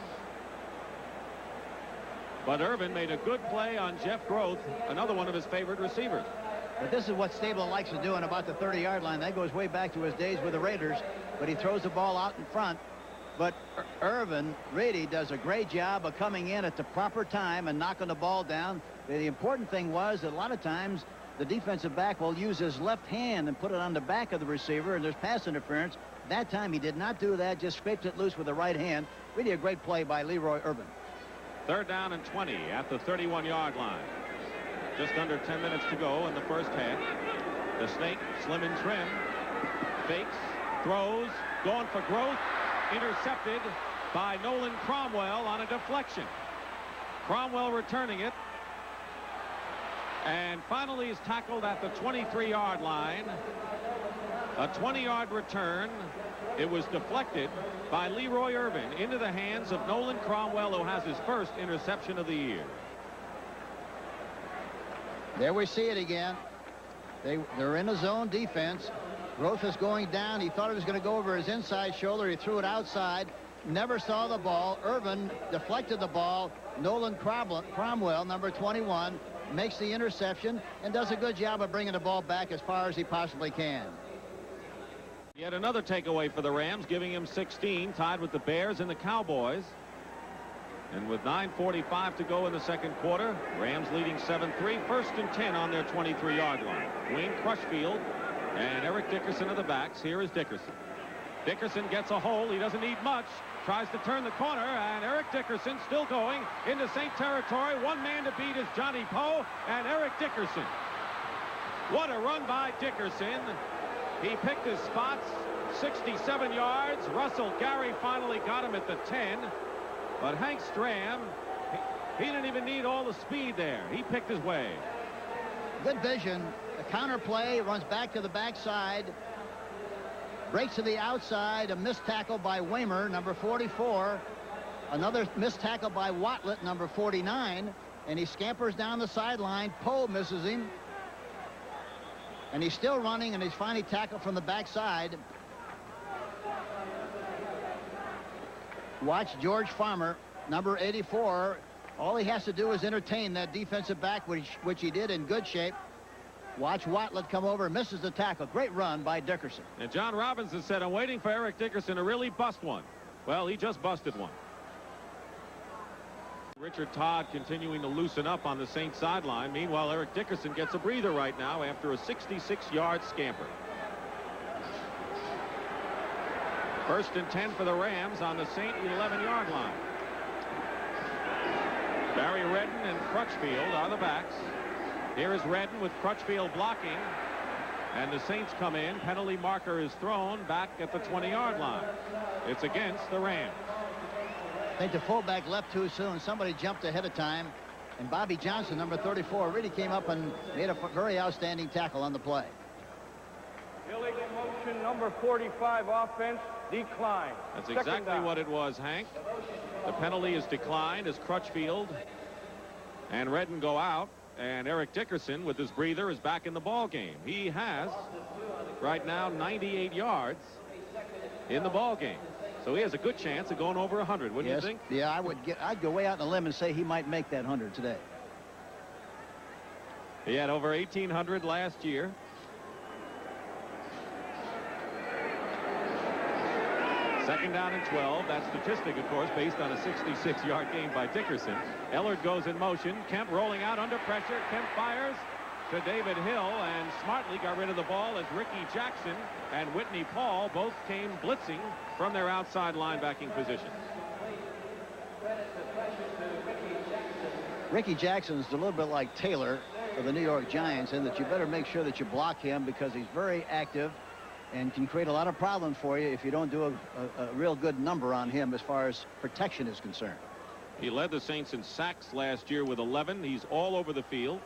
But Irvin made a good play on Jeff Groth, another one of his favorite receivers. But this is what Stabler likes to do on about the 30-yard line. That goes way back to his days with the Raiders. But he throws the ball out in front. But Irvin really does a great job of coming in at the proper time and knocking the ball down. The important thing was that a lot of times the defensive back will use his left hand and put it on the back of the receiver, and there's pass interference. That time he did not do that, just scraped it loose with the right hand. Really a great play by Leroy Irvin. Third down and 20 at the 31-yard line. Just under 10 minutes to go in the first half. The Snake, slim and trim, fakes, throws, going for Groth, intercepted by Nolan Cromwell on a deflection. Cromwell returning it, and finally is tackled at the 23-yard line. A 20-yard return. It was deflected by Leroy Irvin into the hands of Nolan Cromwell, who has his first interception of the year. There we see it again. They're in a zone defense. Groth is going down. He thought it was going to go over his inside shoulder. He threw it outside. Never saw the ball. Irvin deflected the ball. Nolan Cromwell, number 21, makes the interception and does a good job of bringing the ball back as far as he possibly can. Yet another takeaway for the Rams, giving him 16, tied with the Bears and the Cowboys. And with 9:45 to go in the second quarter, Rams leading 7-3, first and 10 on their 23-yard line. Wayne Crutchfield and Eric Dickerson are the backs. Here is Dickerson. Dickerson gets a hole. He doesn't need much. Tries to turn the corner, and Eric Dickerson still going into Saint territory. One man to beat is Johnny Poe and Eric Dickerson. What a run by Dickerson. He picked his spots, 67 yards. Russell Gary finally got him at the 10. But Hank Stram, he didn't even need all the speed there. He picked his way. Good vision. A counter play, runs back to the backside. Breaks to the outside. A missed tackle by Waymer, number 44. Another missed tackle by Watlett, number 49. And he scampers down the sideline. Poe misses him. And he's still running, and he's finally tackled from the backside. Watch George Farmer, number 84. All he has to do is entertain that defensive back, which he did in good shape. Watch Watlett come over and misses the tackle. Great run by Dickerson. And John Robinson said, I'm waiting for Eric Dickerson to really bust one. Well, he just busted one. Richard Todd continuing to loosen up on the Saints sideline. Meanwhile, Eric Dickerson gets a breather right now after a 66-yard scamper. First and 10 for the Rams on the Saint 11-yard line. Barry Redden and Crutchfield are the backs. Here is Redden with Crutchfield blocking. And the Saints come in. Penalty marker is thrown back at the 20-yard line. It's against the Rams. I think the fullback left too soon. Somebody jumped ahead of time. And Bobby Johnson, number 34, really came up and made a very outstanding tackle on the play. Illegal motion, number 45 offense declined. That's exactly what it was, Hank. The penalty is declined as Crutchfield and Redden go out. And Eric Dickerson, with his breather, is back in the ball game. He has, right now, 98 yards in the ball game. So he has a good chance of going over 100, wouldn't you think? Yeah, I'd go way out on a limb and say he might make that 100 today. He had over 1,800 last year. Second down and 12. That statistic, of course, based on a 66-yard game by Dickerson. Ellard goes in motion. Kemp rolling out under pressure. Kemp fires to David Hill and smartly got rid of the ball as Ricky Jackson and Whitney Paul both came blitzing from their outside linebacking positions. Ricky Jackson's a little bit like Taylor for the New York Giants in that you better make sure that you block him because he's very active and can create a lot of problems for you if you don't do a real good number on him as far as protection is concerned. He led the Saints in sacks last year with 11. He's all over the field.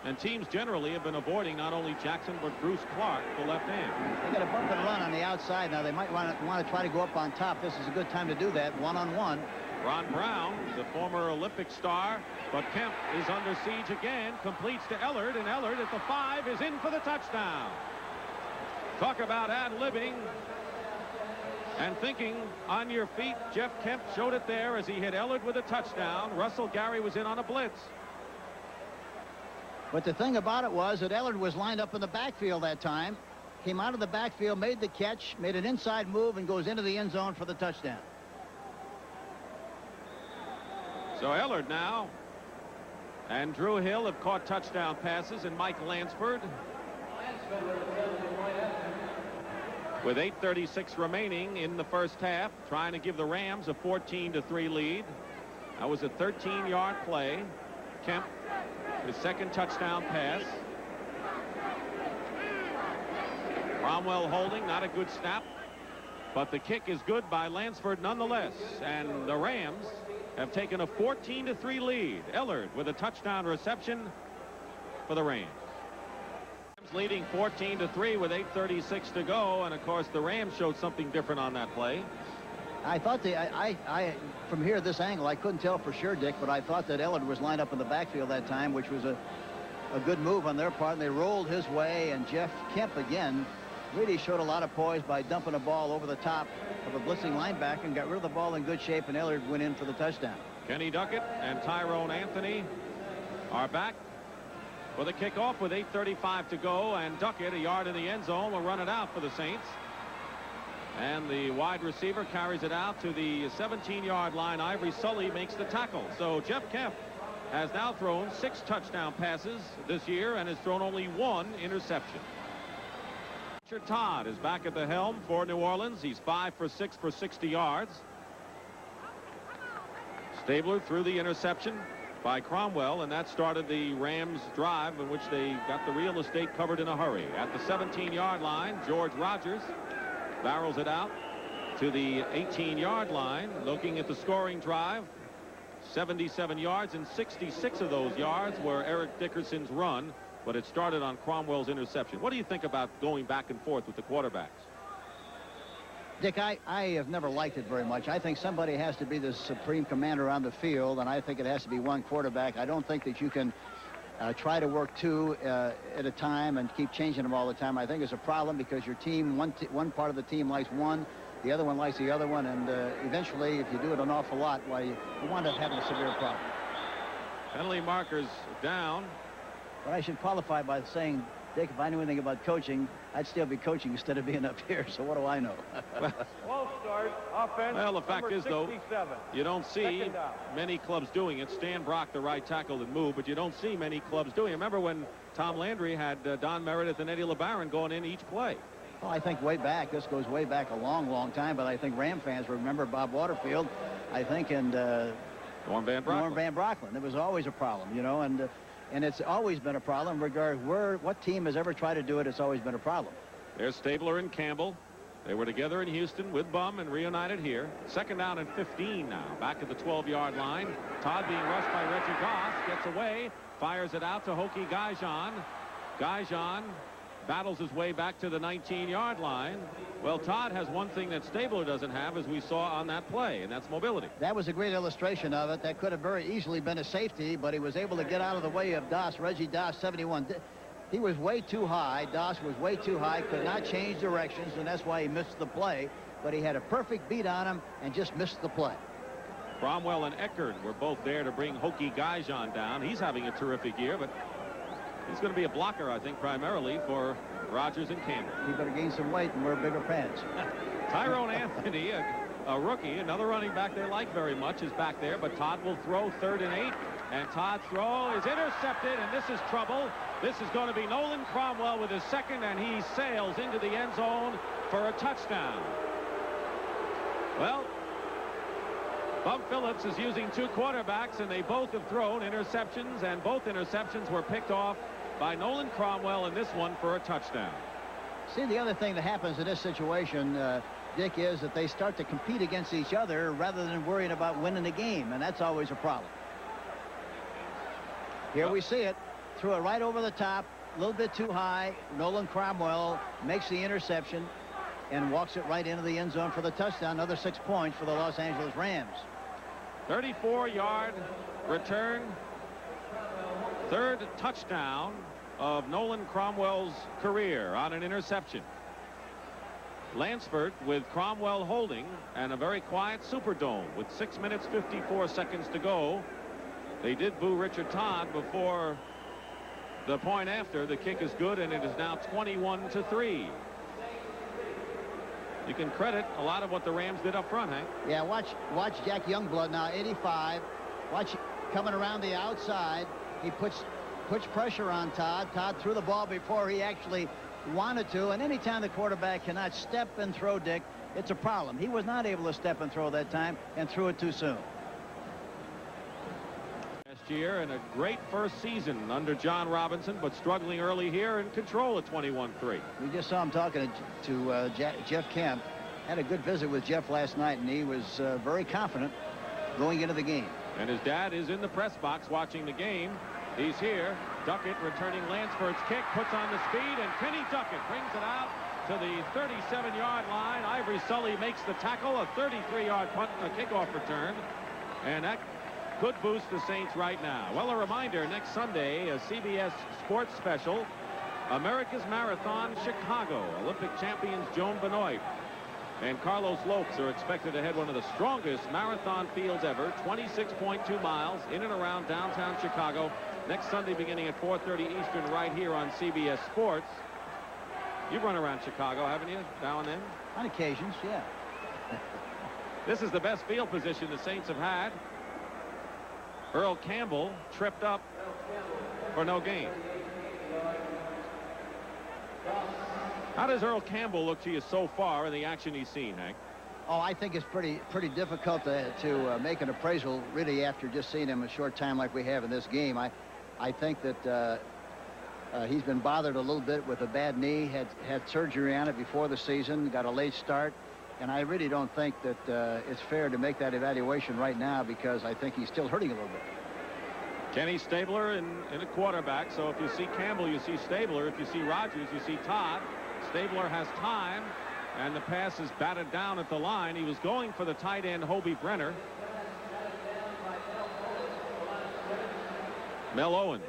And teams generally have been avoiding not only Jackson but Bruce Clark, the left end. They got a bump and run on the outside. Now they might want to try to go up on top. This is a good time to do that one-on-one. Ron Brown, the former Olympic star, but Kemp is under siege again. Completes to Ellard, and Ellard at the 5 is in for the touchdown. Talk about ad-libbing and thinking on your feet. Jeff Kemp showed it there as he hit Ellard with a touchdown. Russell Gary was in on a blitz. But the thing about it was that Ellard was lined up in the backfield that time. Came out of the backfield, made the catch, made an inside move, and goes into the end zone for the touchdown. So Ellard now and Drew Hill have caught touchdown passes, and Mike Lansford, with 8:36 remaining in the first half, trying to give the Rams a 14-3 lead. That was a 13-yard play. Kemp, his second touchdown pass. Cromwell holding, not a good snap, but the kick is good by Lansford nonetheless, and the Rams have taken a 14-3 lead. Ellard with a touchdown reception for the Rams. Leading 14-3 with 8:36 to go, and of course the Rams showed something different on that play. I thought from here, this angle, I couldn't tell for sure, Dick, but I thought that Ellard was lined up in the backfield that time, which was a good move on their part, and they rolled his way, and Jeff Kemp again really showed a lot of poise by dumping a ball over the top of a blitzing linebacker and got rid of the ball in good shape, and Ellard went in for the touchdown. Kenny Duckett and Tyrone Anthony are back for the kickoff with 8:35 to go, and Duckett, a yard in the end zone, will run it out for the Saints. And the wide receiver carries it out to the 17-yard line. Ivory Sully makes the tackle. So Jeff Kemp has now thrown 6 touchdown passes this year and has thrown only 1 interception. Richard Todd is back at the helm for New Orleans. He's 5 for 6 for 60 yards. Stabler threw the interception by Cromwell, and that started the Rams drive in which they got the real estate covered in a hurry. At the 17-yard line, George Rogers barrels it out to the 18-yard line. Looking at the scoring drive, 77 yards, and 66 of those yards were Eric Dickerson's run, but it started on Cromwell's interception. What do you think about going back and forth with the quarterbacks? Dick, I have never liked it very much. I think somebody has to be the supreme commander on the field, and I think it has to be one quarterback. I don't think that you can try to work 2 at a time and keep changing them all the time. I think it's a problem because your team, one part of the team likes one, the other one likes the other one, and eventually, if you do it an awful lot, well, you wind up having a severe problem. Penalty markers down. But I should qualify by saying, Dick, if I knew anything about coaching, I'd still be coaching instead of being up here, so what do I know? Well, start, offense. Well, the fact is, though, 67. you don't see many clubs doing it. Stan Brock, the right tackle, and move, but you don't see many clubs doing it. Remember when Tom Landry had Don Meredith and Eddie LeBaron going in each play? Well, I think way back, this goes way back a long, long time, but I think Ram fans remember Bob Waterfield, I think, and Norm Van Brocklin. It was always a problem, you know, and it's always been a problem regardless what team has ever tried to do it. It's always been a problem. There's Stabler and Campbell. They were together in Houston with Bum and reunited here. 2nd down and 15 now. Back at the 12-yard line. Todd being rushed by Reggie Goss. Gets away. Fires it out to Hokie Gaijan. Gaijan battles his way back to the 19-yard line. Well, Todd has one thing that Stabler doesn't have, as we saw on that play, and that's mobility. That was a great illustration of it. That could have very easily been a safety, but he was able to get out of the way of Doss. Reggie Doss, 71. He was way too high. Doss was way too high, could not change directions, and that's why he missed the play. But he had a perfect beat on him and just missed the play. Cromwell and Eckerd were both there to bring Hokie Gaijan down. He's having a terrific year, but he's going to be a blocker, I think, primarily for Rogers and Campbell. He better gain some weight and wear bigger pants. Tyrone Anthony, a rookie, another running back they like very much, is back there, but Todd will throw 3rd and 8, and Todd's throw is intercepted, and this is trouble. This is going to be Nolan Cromwell with his 2nd, and he sails into the end zone for a touchdown. Well, Bum Phillips is using 2 quarterbacks, and they both have thrown interceptions, and both interceptions were picked off by Nolan Cromwell in this one for a touchdown. See, the other thing that happens in this situation, Dick, is that they start to compete against each other rather than worrying about winning the game, and that's always a problem. Here we see it. Threw it right over the top, a little bit too high. Nolan Cromwell makes the interception and walks it right into the end zone for the touchdown. Another 6 points for the Los Angeles Rams. 34-yard return. 3rd touchdown of Nolan Cromwell's career on an interception. Lansford with Cromwell holding, and a very quiet Superdome with 6 minutes 54 seconds to go. They did boo Richard Todd before the point after. The kick is good, and it is now 21-3. You can credit a lot of what the Rams did up front, Hank. Yeah, watch Jack Youngblood now, 85. Watch coming around the outside. He puts pressure on Todd. Todd threw the ball before he actually wanted to, and anytime the quarterback cannot step and throw, Dick, it's a problem. He was not able to step and throw that time and threw it too soon. Last year, and a great first season under John Robinson, but struggling early here and control at 21-3. We just saw him talking to Jeff Kemp. Had a good visit with Jeff last night, and he was very confident going into the game. And his dad is in the press box watching the game. He's here. Duckett returning Lansford's kick, puts on the speed, and Kenny Duckett brings it out to the 37-yard line. Ivory Sully makes the tackle, a 33-yard punt, a kickoff return. And that could boost the Saints right now. Well, a reminder, next Sunday, a CBS sports special, America's Marathon Chicago. Olympic champions Joan Benoit and Carlos Lopes are expected to head one of the strongest marathon fields ever, 26.2 miles in and around downtown Chicago, next Sunday beginning at 4:30 Eastern right here on CBS Sports. You've run around Chicago, haven't you, now and then? On occasions, yeah. This is the best field position the Saints have had. Earl Campbell tripped up for no gain. How does Earl Campbell look to you so far in the action he's seen, Hank? Oh, I think it's pretty difficult to make an appraisal really after just seeing him a short time like we have in this game. I think that he's been bothered a little bit with a bad knee, had surgery on it before the season, got a late start, and I really don't think that it's fair to make that evaluation right now because I think he's still hurting a little bit. Kenny Stabler in a quarterback, so if you see Campbell, you see Stabler. If you see Rogers, you see Todd. Stabler has time, and the pass is batted down at the line. He was going for the tight end, Hobie Brenner. Mel Owens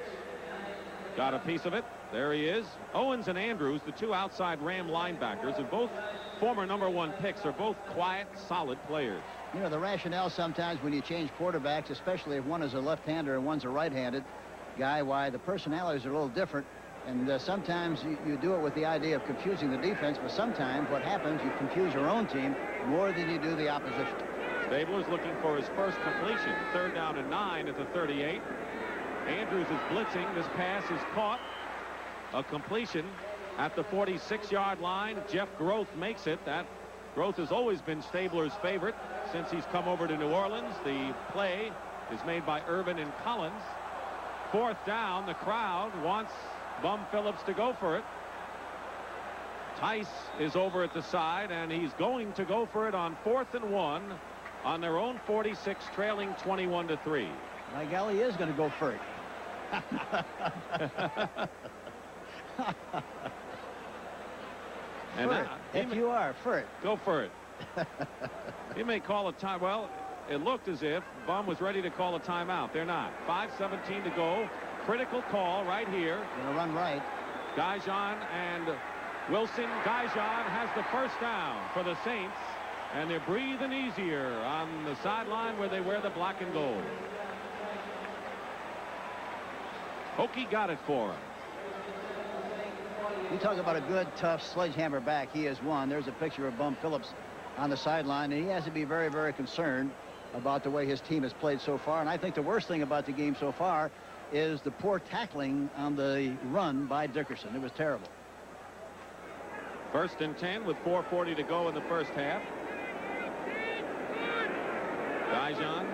got a piece of it. There he is. Owens and Andrews, the two outside Ram linebackers, and both former #1 picks, are both quiet, solid players. You know, the rationale sometimes when you change quarterbacks, especially if one is a left-hander and one's a right-handed guy, why the personalities are a little different. And sometimes you do it with the idea of confusing the defense, but sometimes what happens, you confuse your own team more than you do the opposition. Stabler's looking for his first completion. 3rd down and 9 at the 38. Andrews is blitzing. This pass is caught. A completion at the 46-yard line. Jeff Groth makes it. That Groth has always been Stabler's favorite since he's come over to New Orleans. The play is made by Irvin and Collins. 4th down. The crowd wants Bum Phillips to go for it. Tice is over at the side, and he's going to go for it on 4th and 1 on their own 46, trailing 21-3. My golly, he is going to go for it. And if you are for it, go for it. He may call a time. Well, it looked as if Bum was ready to call a timeout. They're not. 5:17 to go. Critical call right here. Going to run right. Gaijon and Wilson. Gaijon has the first down for the Saints, and they're breathing easier on the sideline where they wear the black and gold. Hokie got it for him. You talk about a good, tough sledgehammer back. He is one. There's a picture of Bum Phillips on the sideline, and he has to be very, very concerned about the way his team has played so far. And I think the worst thing about the game so far is the poor tackling on the run by Dickerson. It was terrible. 1st and 10 with 4:40 to go in the first half. Gaijon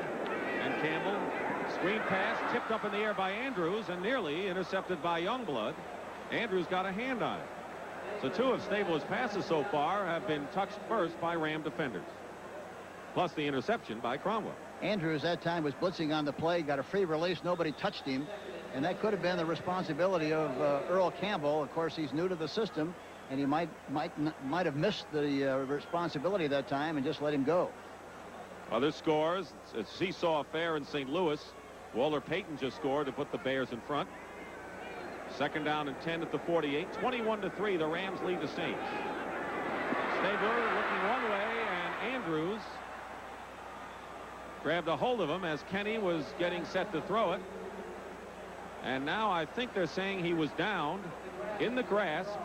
and Campbell. Screen pass tipped up in the air by Andrews and nearly intercepted by Youngblood. Andrews got a hand on it. So 2 of Stabler's passes so far have been touched first by Ram defenders. Plus the interception by Cromwell. Andrews that time was blitzing on the play, got a free release, nobody touched him, and that could have been the responsibility of Earl Campbell. Of course, he's new to the system, and he might have missed the responsibility that time and just let him go. Other scores, it's a seesaw affair in St. Louis. Walter Payton just scored to put the Bears in front. 2nd down and 10 at the 48. 21-3, the Rams lead the Saints. Stabler looking one way, and Andrews grabbed a hold of him as Kenny was getting set to throw it. And now I think they're saying he was downed in the grasp.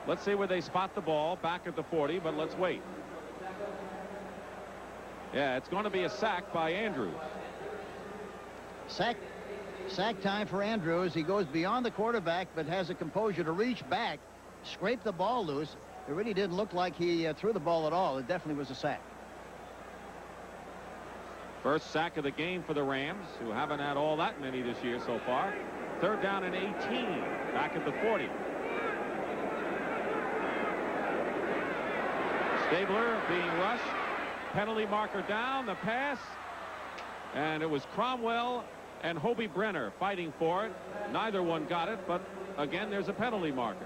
Let's see where they spot the ball back at the 40, but let's wait. Yeah, it's going to be a sack by Andrews. Sack time for Andrews. He goes beyond the quarterback, but has the composure to reach back, scrape the ball loose. It really didn't look like he threw the ball at all. It definitely was a sack. First sack of the game for the Rams, who haven't had all that many this year so far. 3rd down and 18, back at the 40. Stabler being rushed. Penalty marker down. The pass. And it was Cromwell and Hobie Brenner fighting for it. Neither one got it, but again, there's a penalty marker.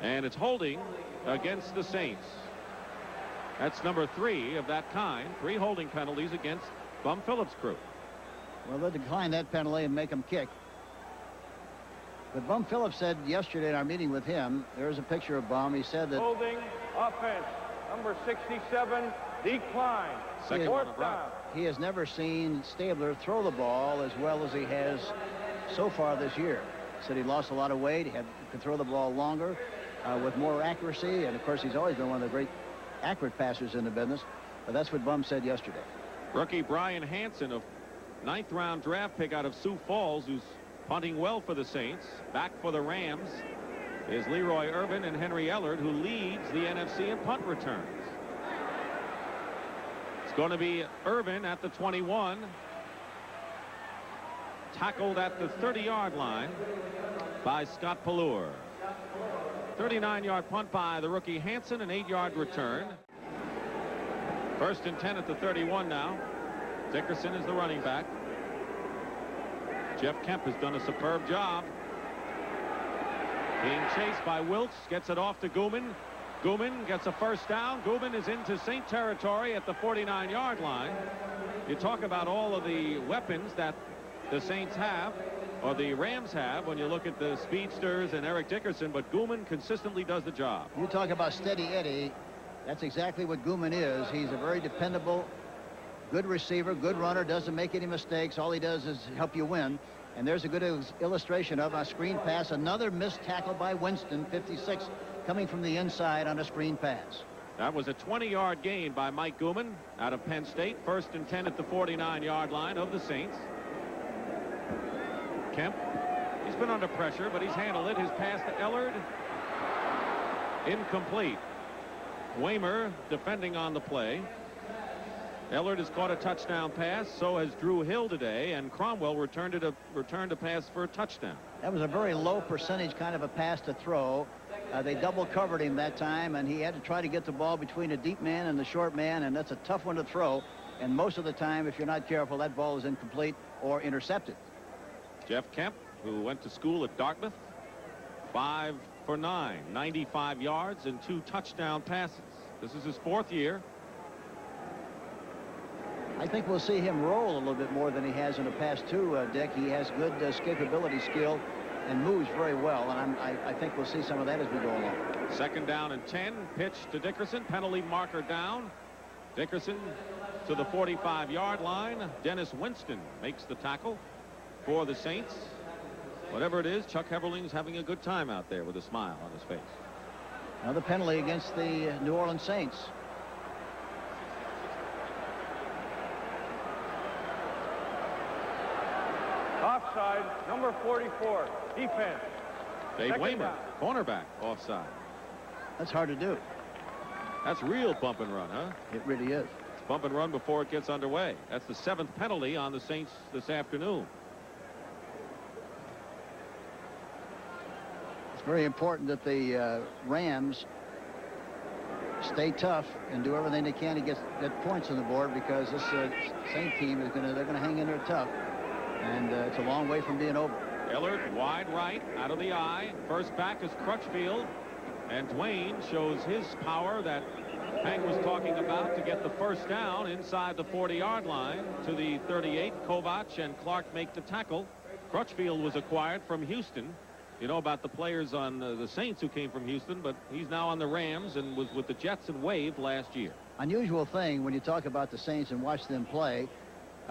And it's holding against the Saints. That's number 3 of that kind. 3 holding penalties against Bum Phillips' crew. Well, they'll decline that penalty and make him kick. But Bum Phillips said yesterday in our meeting with him, there's a picture of Bum. He said that Holding offense. Number 67 decline. Second one of Rob. he has never seen Stabler throw the ball as well as he has so far this year. Said he lost a lot of weight. He could throw the ball longer with more accuracy. And, of course, he's always been one of the great accurate passers in the business. But that's what Bum said yesterday. Rookie Brian Hansen, a 9th-round draft pick out of Sioux Falls, who's punting well for the Saints. Back for the Rams is Leroy Irvin and Henry Ellard, who leads the NFC in punt returns. It's going to be Irvin at the 21. Tackled at the 30-yard line by Scott Pallure. 39-yard punt by the rookie Hansen, an 8-yard return. 1st and 10 at the 31 now. Dickerson is the running back. Jeff Kemp has done a superb job. Being chased by Wilkes, gets it off to Gooman. Gooman gets a first down. Gooman is into Saint territory at the 49-yard line. You talk about all of the weapons that the Saints have, or the Rams have, when you look at the speedsters and Eric Dickerson, but Gooman consistently does the job. You talk about steady Eddie. That's exactly what Gooman is. He's a very dependable, good receiver, good runner, doesn't make any mistakes. All he does is help you win. And there's a good illustration of a screen pass. Another missed tackle by Winston, 56, coming from the inside on a screen pass. That was a 20-yard gain by Mike Gooman out of Penn State. 1st and 10 at the 49-yard line of the Saints. Kemp, he's been under pressure, but he's handled it. His pass to Ellard, incomplete. Waymer defending on the play. Ellard has caught a touchdown pass. So has Drew Hill today, and Cromwell returned a pass for a touchdown. That was a very low percentage kind of a pass to throw. They double covered him that time, and he had to try to get the ball between a deep man and the short man, and that's a tough one to throw. And most of the time, if you're not careful, that ball is incomplete or intercepted. Jeff Kemp, who went to school at Dartmouth, 5 for 9, 95 yards and 2 touchdown passes. This is his 4th year. I think we'll see him roll a little bit more than he has in the past too, Dick. He has good escapability skill and moves very well, and I think we'll see some of that as we go along. 2nd down and 10. Pitch to Dickerson. Penalty marker down. Dickerson to the 45-yard line. Dennis Winston makes the tackle for the Saints. Whatever it is, Chuck Heverling's having a good time out there with a smile on his face. Another penalty against the New Orleans Saints. Offside, number 44, defense. Dave Second Waymer, down. cornerback, offside. That's hard to do. That's real bump and run, huh? It really is. It's bump and run before it gets underway. That's the 7th penalty on the Saints this afternoon. It's very important that the Rams stay tough and do everything they can to get points on the board, because this Saint team is they're gonna hang in there tough, and it's a long way from being over. Ellard wide right, out of the eye. First back is Crutchfield, and Dwayne shows his power that Hank was talking about to get the first down inside the 40-yard line to the 38. Kovac and Clark make the tackle. Crutchfield was acquired from Houston. You know about the players on the Saints who came from Houston, but he's now on the Rams and was with the Jets and Wave last year. Unusual thing when you talk about the Saints and watch them play.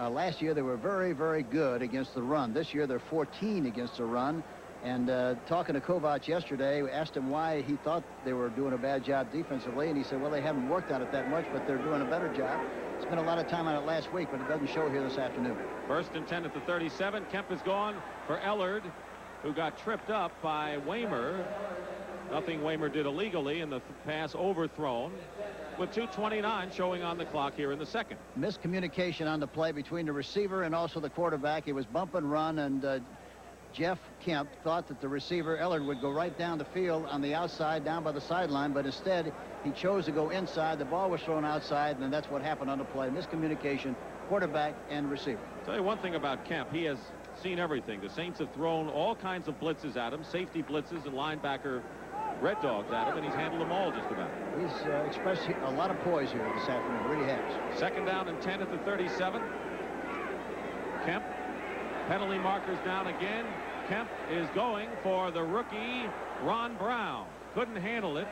Last year they were very, very good against the run. This year they're 14 against the run. And talking to Kovac yesterday, we asked him why he thought they were doing a bad job defensively, and he said, well, they haven't worked on it that much, but they're doing a better job. Spent a lot of time on it last week, but it doesn't show here this afternoon. 1st and 10 at the 37. Kemp is gone for Ellard, who got tripped up by Waymer. Nothing Waymer did illegally, and the pass overthrown, with 2:29 showing on the clock here in the 2nd. Miscommunication on the play between the receiver and also the quarterback. It was bump and run, and Jeff Kemp thought that the receiver, Ellard, would go right down the field on the outside, down by the sideline, but instead he chose to go inside. The ball was thrown outside, and that's what happened on the play. Miscommunication, quarterback and receiver. I'll tell you one thing about Kemp. He has seen everything. The Saints have thrown all kinds of blitzes at him, safety blitzes and linebacker Red Dogs at him, and he's handled them all just about. He's expressed a lot of poise here this afternoon. Really has. Second down and 10 at the 37. Kemp. Penalty markers down again. Kemp is going for the rookie Ron Brown. Couldn't handle it,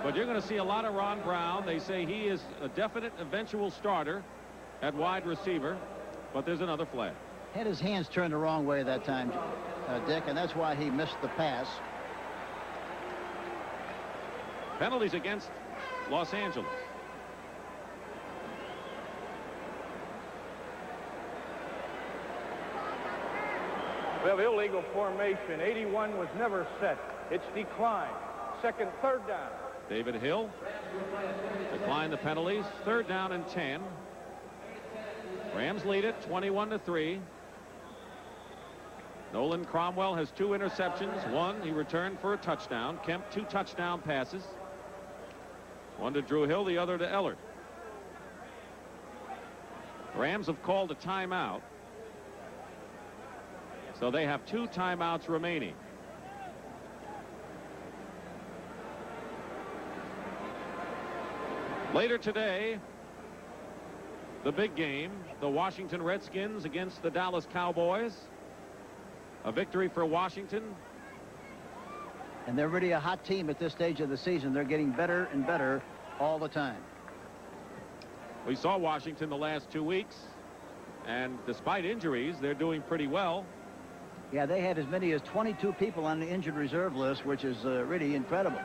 but you're going to see a lot of Ron Brown. They say he is a definite eventual starter at wide receiver, but there's another flag. Had his hands turned the wrong way that time, Dick, and that's why he missed the pass. Penalties against Los Angeles. We have illegal formation. 81 was never set. It's declined. Second, third down. David Hill declined the penalties. Third down and 10. Rams lead it 21-3. Nolan Cromwell has 2 interceptions. One he returned for a touchdown. Kemp 2 touchdown passes. One to Drew Hill, the other to Ellert. Rams have called a timeout. So they have 2 timeouts remaining. Later today, the big game, the Washington Redskins against the Dallas Cowboys. A victory for Washington. And they're really a hot team at this stage of the season. They're getting better and better all the time. We saw Washington the last 2 weeks, and despite injuries, they're doing pretty well. Yeah, they had as many as 22 people on the injured reserve list, which is really incredible.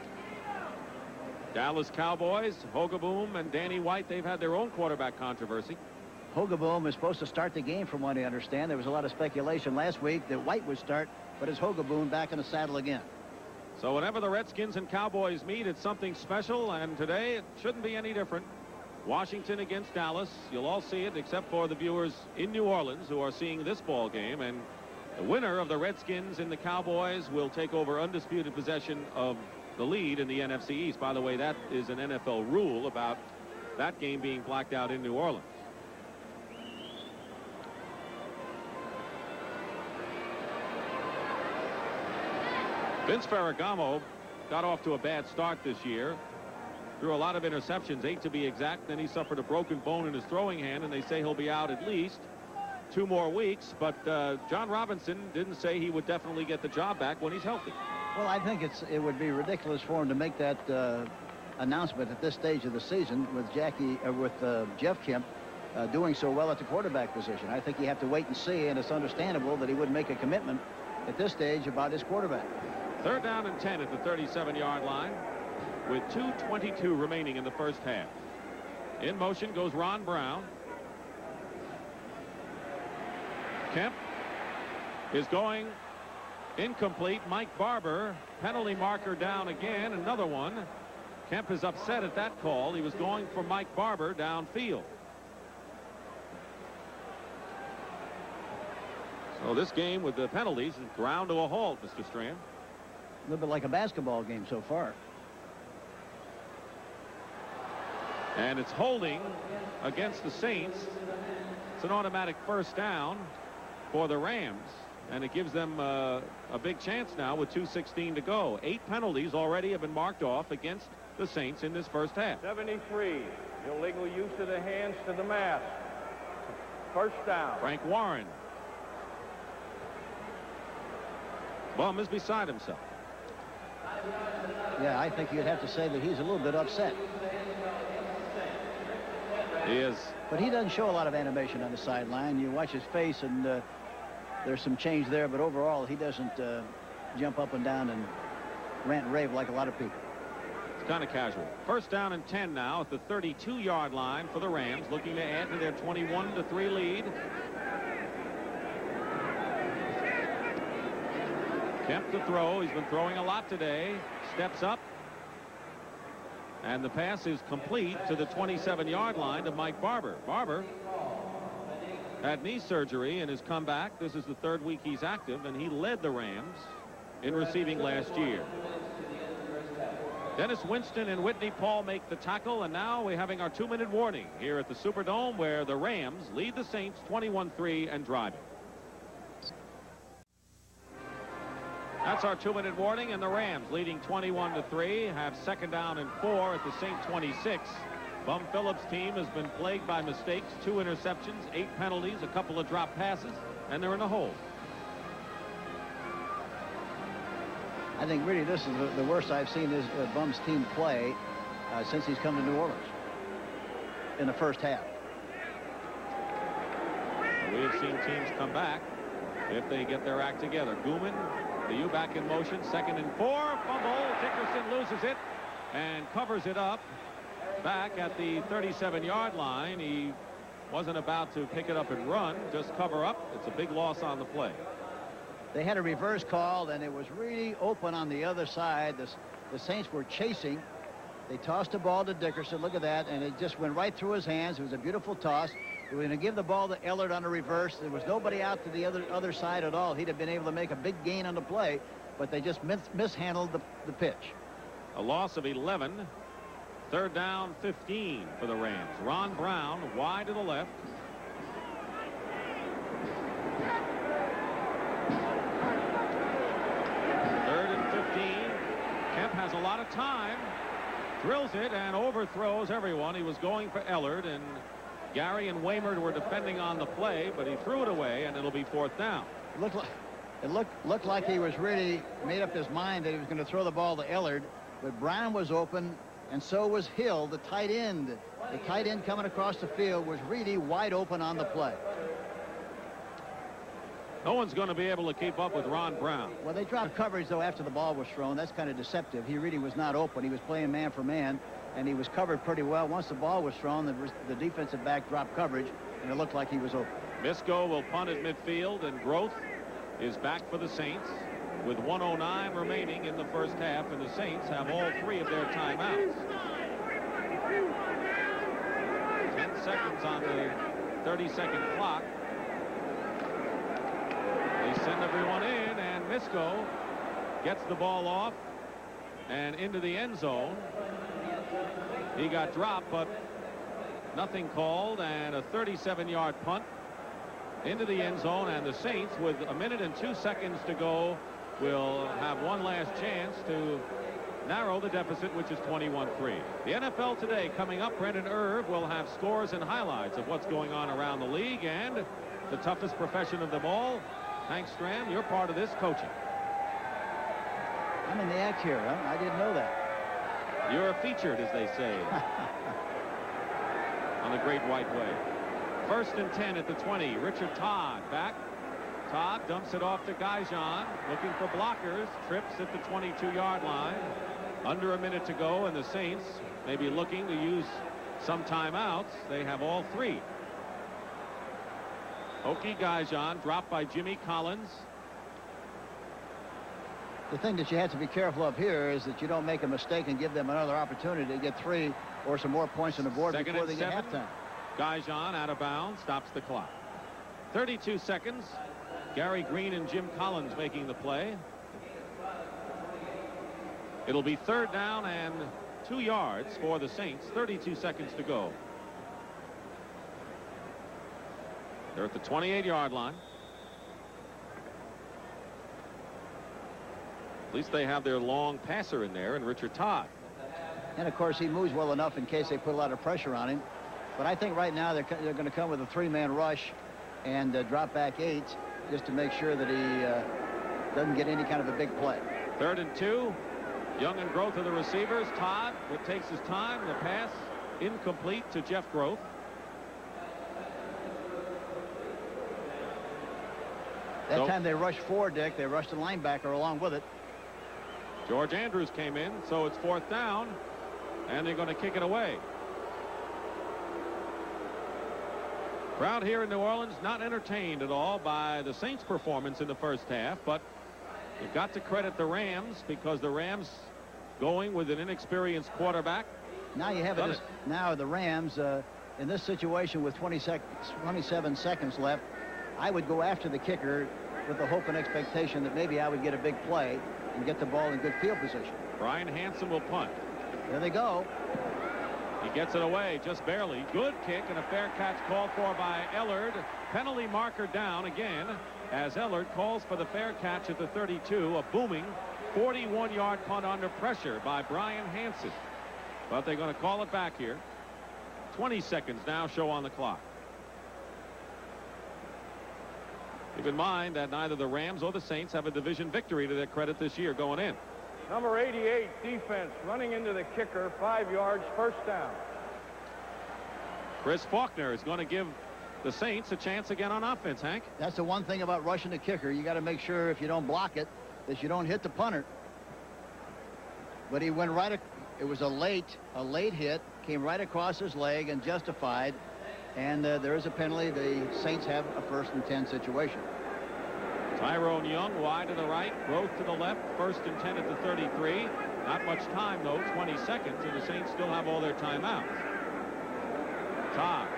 Dallas Cowboys, Hogaboom and Danny White, they've had their own quarterback controversy. Hogaboom is supposed to start the game from what I understand. There was a lot of speculation last week that White would start, but it's Hogaboom back in the saddle again. So whenever the Redskins and Cowboys meet, it's something special, and today it shouldn't be any different. Washington against Dallas. You'll all see it except for the viewers in New Orleans who are seeing this ball game, and the winner of the Redskins and the Cowboys will take over undisputed possession of the lead in the NFC East. By the way, that is an NFL rule about that game being blacked out in New Orleans. Vince Ferragamo got off to a bad start this year. Threw a lot of interceptions, 8 to be exact. Then he suffered a broken bone in his throwing hand, and they say he'll be out at least 2 more weeks. But John Robinson didn't say he would definitely get the job back when he's healthy. Well, I think it would be ridiculous for him to make that announcement at this stage of the season with Jeff Kemp doing so well at the quarterback position. I think you have to wait and see, and it's understandable that he wouldn't make a commitment at this stage about his quarterback. Third down and 10 at the 37-yard line with 2:22 remaining in the first half. In motion goes Ron Brown. Kemp is going incomplete. Mike Barber, penalty marker down again, another one. Kemp is upset at that call. He was going for Mike Barber downfield. So this game with the penalties is ground to a halt, Mr. Strand. A little bit like a basketball game so far. And it's holding against the Saints. It's an automatic first down for the Rams, and it gives them a big chance now with 2:16 to go. 8 penalties already have been marked off against the Saints in this first half. 73, illegal use of the hands to the mask. First down. Frank Warren. Bum is beside himself. Yeah, I think you'd have to say that he's a little bit upset. He is. But he doesn't show a lot of animation on the sideline. You watch his face, and there's some change there, but overall he doesn't jump up and down and rant and rave like a lot of people. It's kind of casual. First down and 10 now at the 32-yard line for the Rams, looking to add to their 21-3 lead. Kemp to throw. He's been throwing a lot today. Steps up. And the pass is complete to the 27-yard line to Mike Barber. Barber had knee surgery in his comeback. This is the 3rd week he's active, and he led the Rams in receiving last year. Dennis Winston and Whitney Paul make the tackle, and now we're having our 2-minute warning here at the Superdome, where the Rams lead the Saints 21-3 and driving. That's our 2-minute warning, and the Rams, leading 21-3, have second down and 4 at the St. 26. Bum Phillips' team has been plagued by mistakes, 2 interceptions, 8 penalties, a couple of drop passes, and they're in a hole. I think really this is the worst I've seen this Bum's team play since he's come to New Orleans in the first half. We have seen teams come back if they get their act together. Gooman, the U back in motion, 2nd and 4, fumble. Dickerson loses it and covers it up back at the 37-yard line. He wasn't about to pick it up and run, just cover up. It's a big loss on the play. They had a reverse call, and it was really open on the other side. The Saints were chasing. They tossed the ball to Dickerson. Look at that, and it just went right through his hands. It was a beautiful toss. They were going to give the ball to Ellard on a reverse. There was nobody out to the other side at all. He'd have been able to make a big gain on the play, but they just mishandled the pitch. A loss of 11. Third down, 15 for the Rams. Ron Brown wide to the left. Kemp has a lot of time, drills it and overthrows everyone. He was going for Ellard, and Gary and Waymard were defending on the play, but he threw it away, and it'll be 4th down. It looked like he was really made up his mind that he was going to throw the ball to Ellard, but Brown was open, and so was Hill, the tight end. The tight end coming across the field was really wide open on the play. No one's going to be able to keep up with Ron Brown. Well, they dropped coverage, though, after the ball was thrown. That's kind of deceptive. He really was not open. He was playing man for man, and he was covered pretty well. Once the ball was thrown, the defensive back dropped coverage, and it looked like he was open. Misko will punt at midfield, and Groth is back for the Saints with 1:09 remaining in the first half, and the Saints have all 3 of their timeouts. 10 seconds on the 30-second clock. They send everyone in, and Misko gets the ball off and into the end zone. He got dropped, but nothing called, and a 37-yard punt into the end zone, and the Saints, with 1 minute and 2 seconds to go, will have one last chance to narrow the deficit, which is 21-3. The NFL today coming up. Brendan Irv will have scores and highlights of what's going on around the league, and the toughest profession of them all. Hank Stram, you're part of this coaching. I'm in the act here, huh? I didn't know that. You're featured, as they say, on the Great White Way. 1st and 10 at the 20. Richard Todd back. Todd dumps it off to Gaijan, looking for blockers. Trips at the 22-yard line. Under a minute to go, and the Saints may be looking to use some timeouts. They have all 3. Oki Gaijan dropped by Jimmy Collins. The thing that you have to be careful of here is that you don't make a mistake and give them another opportunity to get 3 or some more points on the board before they get halftime. Gaijan out of bounds, stops the clock. 32 seconds. Gary Green and Jim Collins making the play. It'll be 3rd down and 2 yards for the Saints. 32 seconds to go. They're at the 28-yard line. At least they have their long passer in there, and Richard Todd. And, of course, he moves well enough in case they put a lot of pressure on him. But I think right now they're going to come with a 3-man rush and drop back 8 just to make sure that he doesn't get any kind of a big play. 3rd and 2. Young and Groth are the receivers. Todd, what takes his time, the pass incomplete to Jeff Groth. That time they rushed 4, Dick. They rushed the linebacker along with it. George Andrews came in, so it's 4th down, and they're going to kick it away. Crowd here in New Orleans not entertained at all by the Saints' performance in the first half, but you've got to credit the Rams, because the Rams going with an inexperienced quarterback. Now you have it. Now the Rams in this situation with 27 seconds left, I would go after the kicker with the hope and expectation that maybe I would get a big play and get the ball in good field position. Brian Hansen will punt. There they go. He gets it away just barely. Good kick and a fair catch called for by Ellard. Penalty marker down again. as Ellard calls for the fair catch at the 32, a booming 41-yard punt under pressure by Brian Hansen. But they're going to call it back here. 20 seconds now show on the clock. Keep in mind that neither the Rams or the Saints have a division victory to their credit this year going in. Number 88, defense, running into the kicker, 5 yards, first down. Chris Faulkner is going to give the Saints a chance again on offense, Hank. That's the one thing about rushing the kicker. You got to make sure if you don't block it, that you don't hit the punter. But he went right. It was a late hit, came right across his leg and justified. And there is a penalty. The Saints have a 1st and 10 situation. Tyrone Young wide to the right, Groth to the left, 1st and 10 at the 33. Not much time, though, 20 seconds, and the Saints still have all their timeouts. Todd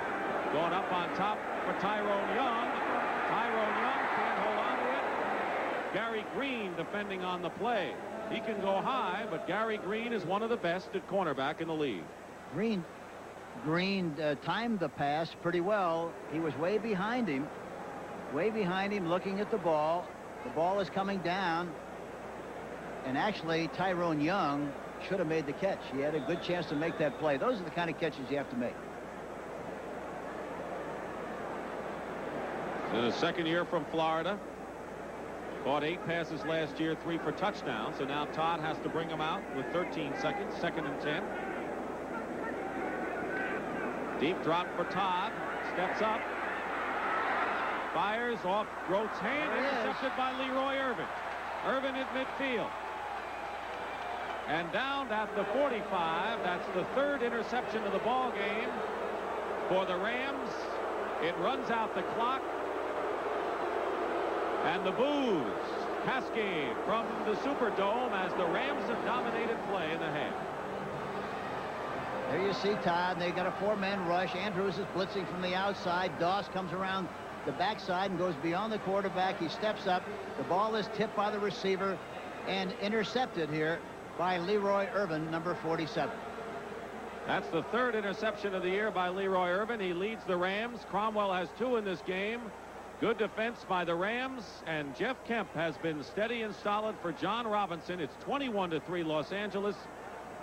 going up on top for Tyrone Young. Tyrone Young can't hold on to it. Gary Green defending on the play. He can go high, but Gary Green is one of the best at cornerback in the league. Green timed the pass pretty well. He was way behind him looking at the ball. The ball is coming down, and actually Tyrone Young should have made the catch. He had a good chance to make that play. Those are the kind of catches you have to make. In his 2nd year from Florida, caught 8 passes last year, 3 for touchdowns. So now Todd has to bring him out with 13 seconds, 2nd and 10. Deep drop for Todd. Steps up. Fires off Groth's hand. Intercepted by Leroy Irvin. Irvin at midfield. And down at the 45. That's the 3rd interception of the ball game for the Rams. It runs out the clock. And the boos cascade from the Superdome as the Rams have dominated play in the half. There you see Todd. They got a 4-man rush. Andrews is blitzing from the outside. Doss comes around the backside and goes beyond the quarterback. He steps up. The ball is tipped by the receiver and intercepted here by Leroy Irvin, number 47. That's the 3rd interception of the year by Leroy Irvin. He leads the Rams. Cromwell has 2 in this game. Good defense by the Rams, and Jeff Kemp has been steady and solid for John Robinson. It's 21-3 Los Angeles,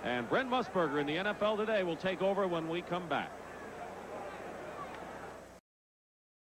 and Brent Musburger in the NFL Today will take over when we come back.